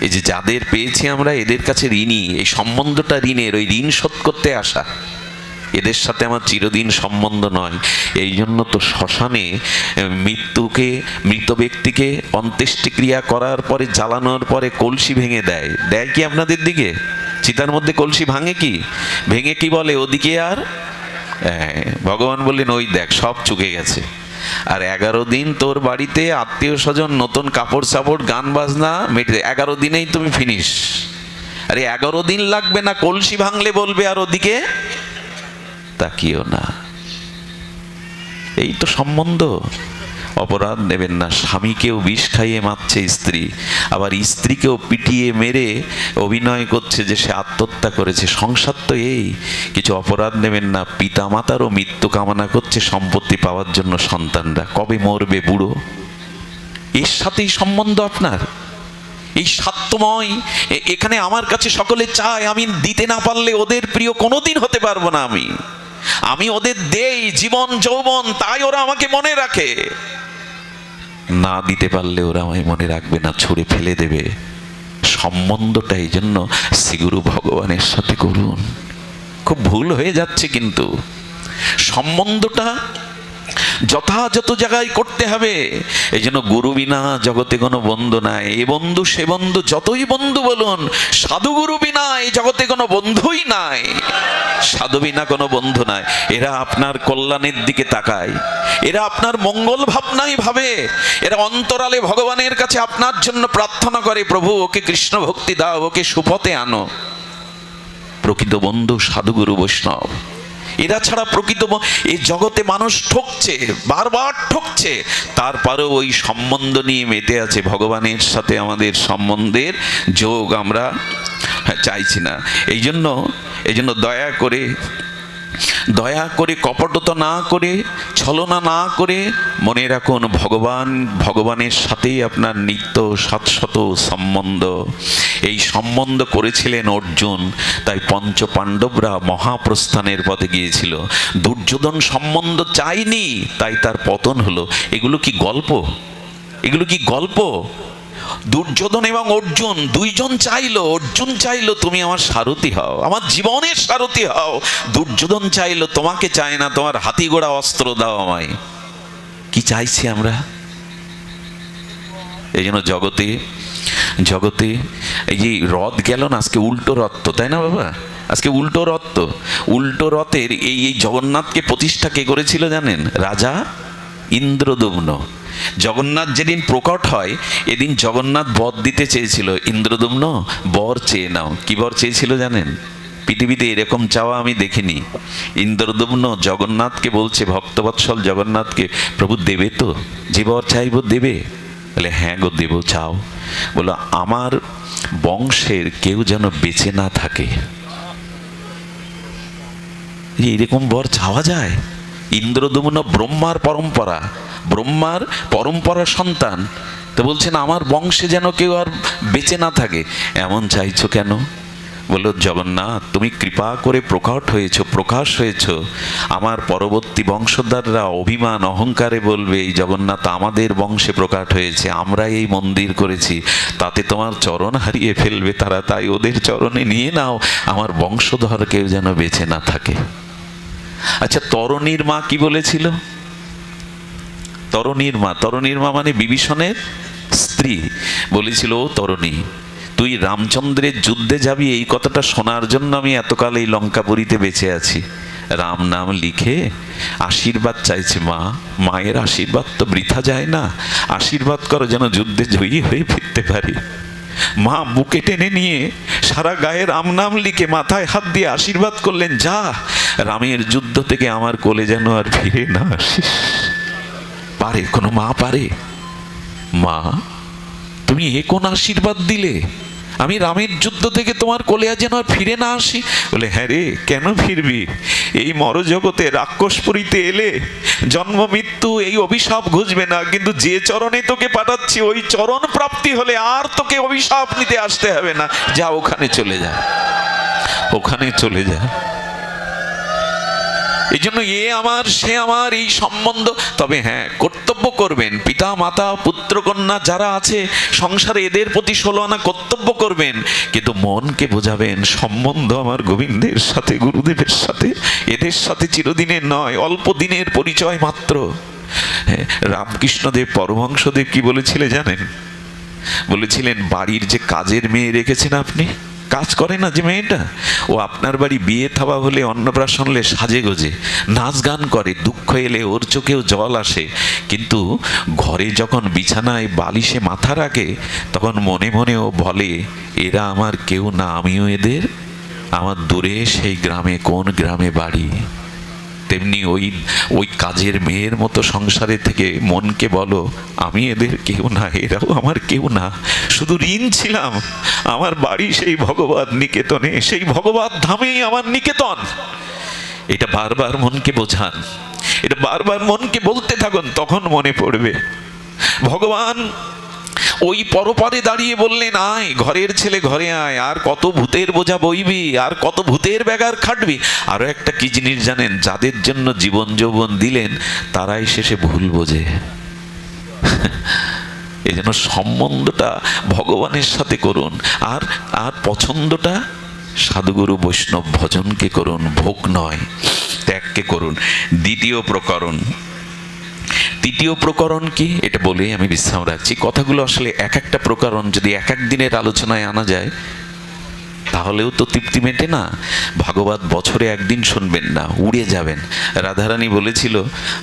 এই যে যাদের পেয়েছি আমরা, এদের কাছে ঋণী। এই সম্বন্ধটা ঋণের, ওই ঋণ শোধ করতে আসা। এদের সাথে আমার চিরদিন সম্বন্ধ নয়। এই জন্য তো শ্মশানে মৃত ব্যক্তিকে অন্ত্যেষ্টিক্রিয়া করার পরে, জ্বালানোর পরে কলসি ভেঙে দেয়। দেয় কি আপনাদের দিকে? চিতার মধ্যে কলসি ভাঙে কি? ভেঙে কি বলে ওদিকে? আর ভগবান বললেন, ওই দেখ সব চুকে গেছে। আর 11 দিন তোর বাড়িতে আত্মীয় স্বজন, নতুন কাপড় চাপড়, গান বাজনা, 11 দিনেই তুমি ফিনিশ। আরে 11 দিন লাগবে না, কলসি ভাঙলে বলবে আর ওদিকে তাকিও না। এই তো সম্বন্ধ। অপরাধ নেবেন না। স্বামীকেও বিষ খাইয়ে মারছে স্ত্রী, আবার স্ত্রীকেও পিটিয়ে মেরে অভিনয় করছে যে সে আত্মহত্যা করেছে। সংসার তো এই। কিছু অপরাধ নেবেন না। পিতা মাতারও মৃত্যু কামনা করছে সম্পত্তি পাওয়ার জন্য সন্তানরা। কবে মরবে বুড়ো, এর সাথেই সম্বন্ধ আপনার। এই স্বার্থময়, এখানে আমার কাছে সকলে চায়, আমি দিতে না পারলে ওদের প্রিয় কোনোদিন হতে পারবো না। আমি ওদের দেই জীবন যৌবন, তাই ওরা আমাকে মনে রাখে। না দিতে পারলে ওরা আমায় মনে রাখবে না, ছুঁড়ে ফেলে দেবে। সম্বন্ধটা এই জন্য শ্রীগুরু ভগবানের সাথে করুন। খুব ভুল হয়ে যাচ্ছে, কিন্তু সম্বন্ধটা যথাযথ জায়গায় করতে হবে। এই জন্য গুরু বিনা জগতে কোনো বন্ধু নাই। এ বন্ধু সে বন্ধু যতই বন্ধু বলুন, সাধু গুরু বিনা এই জগতে কোনো বন্ধুই নাই। সাধু বিনা কোনো বন্ধু নাই। এরা আপনার কল্যাণের দিকে তাকায়, এরা আপনার মঙ্গল ভাবনাই ভাবে, এরা অন্তরালে ভগবানের কাছে আপনার জন্য প্রার্থনা করে, প্রভু ওকে কৃষ্ণ ভক্তি দাও, ওকে সুপথে আনো। প্রকৃত বন্ধু সাধুগুরু বৈষ্ণব। এরা ছাড়া প্রকৃত এই জগতে মানুষ ঠকছে, বারবার ঠকছে, তারপরেও ওই সম্বন্ধ নিয়ে মেতে আছে। ভগবানের সাথে আমাদের সম্বন্ধের যোগ আমরা চাইছি না। এই জন্য দয়া করে কপটতা না করে, ছলনা না করে মনে রাখুন, ভগবানের সাথেই আপনার নিত্য শাশ্বত সম্বন্ধ। এই সম্বন্ধ করেছিলেন অর্জুন, তাই পঞ্চ পাণ্ডবরা মহাপ্রস্থানের পথে গিয়েছিল। দুর্যোধন সম্বন্ধ চাইনি, তাই তার পতন হলো। এগুলো কি গল্প? এগুলো কি গল্প? দুর্যোধন এবং অর্জুন দুইজন চাইলো। অর্জুন চাইলো তুমি আমার সারথি হও, আমার জীবনের সারথি হও। দুর্যোধন চাইলো তোমাকে চায় না, তোমার হাতি ঘোড়া অস্ত্র দাও আমায়। কি চাইছি আমরা? এই জন্য জগতে এই যে রথ গেল না, আজকে উল্টো রথ তো, তাই না বাবা? আজকে উল্টো রথ তো। উল্টো রথের এই জগন্নাথকে প্রতিষ্ঠা কে করেছিল জানেন? রাজা ইন্দ্রদম্ন। জগন্নাথ যেদিন প্রকট হয়, এদিন জগন্নাথ বর দিতে চেয়েছিল। ইন্দ্রদম্ন বর চেয়ে নাও। কি বর চেয়েছিল জানেন? পৃথিবীতে এরকম চাওয়া আমি দেখিনি। ইন্দ্রদম্ন জগন্নাথকে বলছে, ভক্তবৎসল জগন্নাথকে, প্রভু দেবে তো? যে বর চাইব দেবে? বলে হ্যাঁ গো দেব, চাও। বলো আমার বংশের কেউ যেন বেঁচে না থাকে। এরকম বর চাওয়া যায়? ইন্দ্রদম্ন ব্রহ্মার পরম্পরা সন্তান, তো বলছেন আমার বংশে যেন কেউ আর বেঁচে না থাকে। এমন চাইছো কেন? বলল জগন্নাথ তুমি কৃপা করে প্রকাশ হয়েছ। আমার পরবর্তী বংশধররা অভিমান অহংকারে বলবে এই জগন্নাথ আমাদের বংশে প্রকাশ হয়েছে, আমরা এই মন্দির করেছি, তাতে তোমার চরণ হারিয়ে ফেলবে তারা, তাই ওদের চরণে নিয়ে নাও, আমার বংশধর কেউ যেন বেঁচে না থাকে। আচ্ছা, তরণীর মা কি বলেছিল? তরণীর মা মানে বিভীষণের স্ত্রী বলেছিল, ও তরণী, তুই রামচন্দ্রের যুদ্ধে যাবি এই কথাটা শোনার জন্য আমি এতকাল এই লঙ্কাপুরীতে বেঁচে আছি। রাম নাম লিখে আশীর্বাদ চাইছে মা। মায়ের আশীর্বাদ তো বৃথা যায় না, আশীর্বাদ করো যেন যুদ্ধে জয়ী হয়ে ফিরতে পারি। মা বুকে টেনে নিয়ে সারা গায়ে রাম নাম লিখে মাথায় হাত দিয়ে আশীর্বাদ করলেন, যা রামের যুদ্ধ থেকে আমার কোলে যেন আর ফিরে না আসিস। পারে কোনো মা পারে? মা, তুমি এ কোন আশীর্বাদ দিলে? আমি রামের যুদ্ধ থেকে তোমার কোলে যেন আর ফিরে না আসি। বলে, হ্যাঁ রে, কেন ফিরবি? এই মরজগতে রাক্ষসপুরীতে এলে জন্ম মৃত্যু এই অভিশাপ ঘুচবে না, কিন্তু যে চরণে তোকে পাঠাচ্ছি ওই চরণ প্রাপ্তি হলে আর তোকে অভিশাপ নিতে আসতে হবে না। যা, ওখানে চলে যা, ওখানে চলে যা। এই জন্য এ আমার সে আমার এই সম্বন্ধ, তবে হ্যাঁ কর্তব্য করবেন। পিতা মাতা পুত্র কন্যা যারা আছে সংসারে এদের প্রতি 16 আনা কর্তব্য করবেন, কিন্তু মনকে বোঝাবেন সম্বন্ধ আমার গোবিন্দের সাথে, গুরুদেবের সাথে, এদের সাথে চিরদিনের নয়, অল্প দিনের পরিচয় মাত্র। রামকৃষ্ণদেব পরমহংসদেব কি বলেছিলেন জানেন? বলেছিলেন, বাড়ির যে কাজের মেয়ে রেখেছেন আপনি, কাজ করে না যে মেয়েটা, ও আপনার বাড়ি বিয়ে থাবা হলে অন্নপ্রাশন হলে সাজে গোজে নাচ গান করে, দুঃখ এলে ওর চোখেও জল আসে, কিন্তু ঘরে যখন বিছানায় বালিশে মাথা রাখে তখন মনে মনে ও বলে, এরা আমার কেউ না, আমিও এদের। আমার দূরে সেই গ্রামে কোন গ্রামে বাড়ি। তেমনি ওই কাজের মেয়ের মতো সংসারে থেকে মনকে বলো, আমি এদের কেউ না, এরাও আমার কেউ না, শুধু ঋণ ছিলাম। আমার বাড়ি সেই ভগবত নিকেতনে, সেই ভগবত ধামেই আমার নিকেতন। এটা বারবার মনকে বোঝান, এটা বারবার মনকে বলতে থাকুন, তখন মনে পড়বে। ভগবান ওই পরপারে দাঁড়িয়ে বললেন, আয় ঘরের ছেলে ঘরে আয়, আর কত ভূতের বোঝা বইবি, আর কত ভূতের ব্যাগার খাটবি। আরো একটা কি জিনিস জানেন? যাদের জন্য জীবন যৌবন দিলেন তারাই শেষে ভুল বোঝে। এই জন্য সম্বন্ধটা ভগবানের সাথে করুন, আর আর পছন্দটা সাধুগুরু বৈষ্ণব ভজনকে করুন, ভোগ নয়, ত্যাগকে করুন। তৃতীয় প্রকরণ কি, এটা বলেই আমি বিশ্রাম রাখছি। কথাগুলো আসলে এক একটা প্রকরণ যদি এক এক দিনের আলোচনায় আনা যায় তাহলেও তো তৃপ্তি মেটে না। ভাগবত বছরে একদিন শুনবেন না, উড়ে যাবেন। রাধারানী বলেছিল,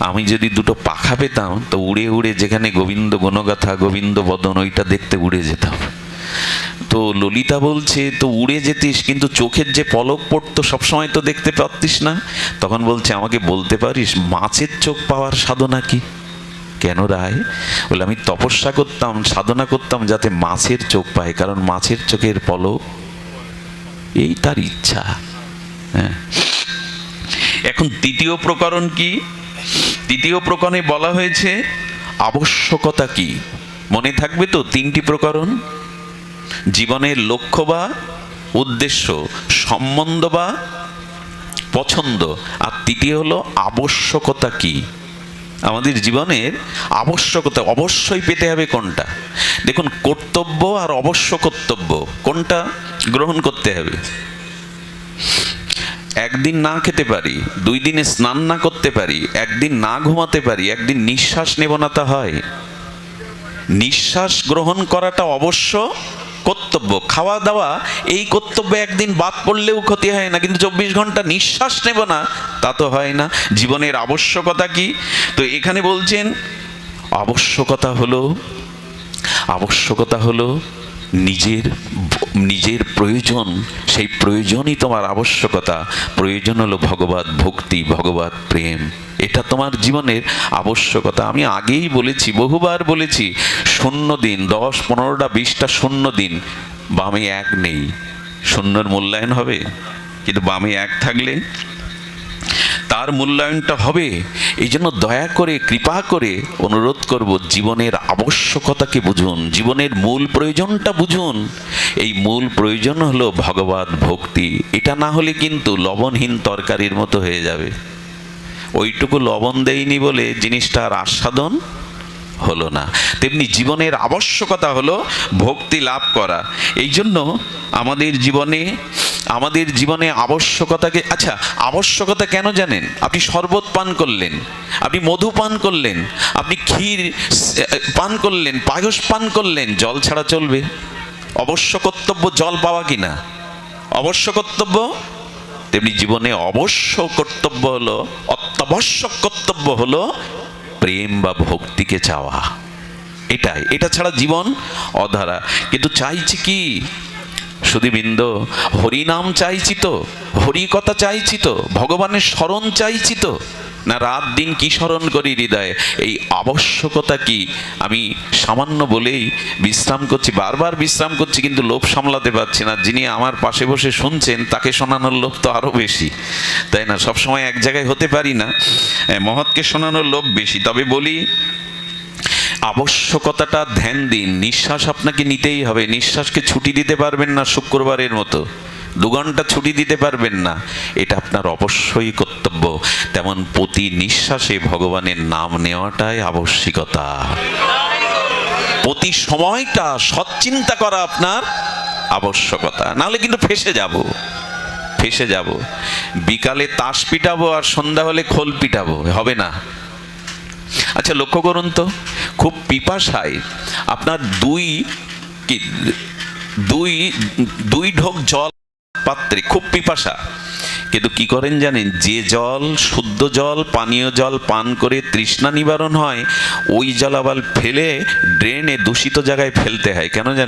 আমি যদি দুটো পাখা পেতাম তো উড়ে উড়ে যেখানে গোবিন্দ গুণগাথা, গোবিন্দ বদন, ওইটা দেখতে উড়ে যেতাম। তো ললিতা বলছে, তো উড়ে যেতিস কিন্তু চোখের যে পলক পড়তো সবসময় তো দেখতে পারতিস না। তখন বলছে, আমাকে বলতে পারিস মাছের চোখ পাওয়ার সাধনা কি? কেন রায়? বলে, আমি তপস্যা করতাম, সাধনা করতাম যাতে মাছের চোখ পায়, কারণ মাছের চোখের পলক এই তার ইচ্ছা। হ্যাঁ, এখন তৃতীয় প্রকরণ কি? তৃতীয় প্রকরণে বলা হয়েছে আবশ্যকতা কি। মনে থাকবে তো? 3টি প্রকরণ: জীবনের লক্ষ্য বা উদ্দেশ্য, সম্বন্ধ বা পছন্দ, আর তৃতীয় হলো আবশ্যকতা কি। আমাদের জীবনের আবশ্যকতা অবশ্যই পেতে হবে কোনটা? দেখুন, কর্তব্য আর অবশ্য কর্তব্য কোনটা গ্রহণ করতে হবে। একদিন না খেতে পারি, 2 দিনে স্নান না করতে পারি, একদিন না ঘুমাতে পারি, একদিন নিঃশ্বাস নেব না, তা হয়? নিঃশ্বাস গ্রহণ করাটা অবশ্য কর্তব্য। খাওয়া দাওয়া এই কর্তব্য একদিন বাদ পড়লেও ক্ষতি হয় না, কিন্তু 24 ঘন্টা নিঃশ্বাস নেব না তা তো হয় না। জীবনের আবশ্যকতা কি? তো এখানে বলছেন আবশ্যকতা হলো নিজের প্রয়োজন, সেই প্রয়োজনই তোমার আবশ্যকতা। প্রয়োজন হলো ভগবত ভক্তি, ভগবত প্রেম, এটা তোমার জীবনের আবশ্যকতা। আমি আগেই বলেছি, বহুবার বলেছি, 0 দিন, 10, 15টা 20টা 0 দিন বামে 1 নেই, শূন্যর মূল্যায়ন হবে, কিন্তু বামে 1 থাকলে তার মূল্যায়নটা হবে। এই জন্য দয়া করে, কৃপা করে অনুরোধ করব, জীবনের আবশ্যকতাকে বুঝুন, জীবনের মূল প্রয়োজনটা বুঝুন। এই মূল প্রয়োজন হলো ভগবত ভক্তি। এটা না হলে কিন্তু লবণহীন তরকারির মতো হয়ে যাবে। ওইটুকু লবণ দেয়নি বলে জিনিসটা আর আস্বাদন হলো না। তেমনি জীবনের আবশ্যকতা হলো ভক্তি লাভ করা। এই জন্য আমাদের জীবনে আমাদের জীবনে আবশ্যকতাকে, আচ্ছা আবশ্যকতা কেন জানেন? আপনি শরবত পান করলেন, আপনি মধু পান করলেন, আপনি ক্ষীর পান করলেন, পায়স পান করলেন, জল ছাড়া চলবে? অবশ্য কর্তব্য জল পাওয়া কিনা? অবশ্য কর্তব্য। তেমনি জীবনে অবশ্য কর্তব্য হলো, অত্যাবশ্যক কর্তব্য হলো প্রেম বা ভক্তিকে চাওয়া। এটাই, এটা ছাড়া জীবন অধারা। কিন্তু চাইছি কি সুধীবৃন্দ? হরিনাম চাইছি তো, হরি কথা চাইছি তো, ভগবানের স্মরণ চাইছি তো, না রাত দিন কি স্মরণ করি হৃদয়ে? এই আবশ্যকতা কি আমি সামান্য বলেই বিশ্রাম করছি, বারবার বিশ্রাম করছি, কিন্তু লোভ সামলাতে পারছি না। যিনি আমার পাশে বসে শুনছেন তাকে শোনানোর লোভ তো আরো বেশি, তাই না? সবসময় এক জায়গায় হতে পারি না, মহৎকে শোনানোর লোভ বেশি। তবে বলি, আবশ্যকতাটা ধ্যান দিন। নিঃশ্বাস আপনাকে নিতেই হবে, নিঃশ্বাসকে ছুটি দিতে পারবেন না শুক্রবারের মতো, 2 ঘন্টা ছুটি দিতে পারবেন না, এটা আপনার অবশ্যই কর্তব্য। তেমন প্রতি নিঃশ্বাসে ভগবানের নাম নেওয়াটাই আবশ্যিকতা। প্রতি সময়টা সৎচিন্তা করা আপনার আবশ্যকতা, নাহলে কিন্তু ফেসে যাব। বিকালে তাস পিটাবো আর সন্ধ্যা হলে খোল পিটাবো, হবে না। আচ্ছা লক্ষ্য করুন তো, খুব পিপাসায় আপনার দুই ঢোক জল পাত্রে, খুব পিপাসা, কিন্তু কি করেন জানেন? যে জল, শুদ্ধ জল, পানীয় জল পান করে তৃষ্ণা নিবারণ হয়, ওই জল আবার ফেলে ড্রেনে দূষিত জায়গায় ফেলতে হয়। কেন জানেন?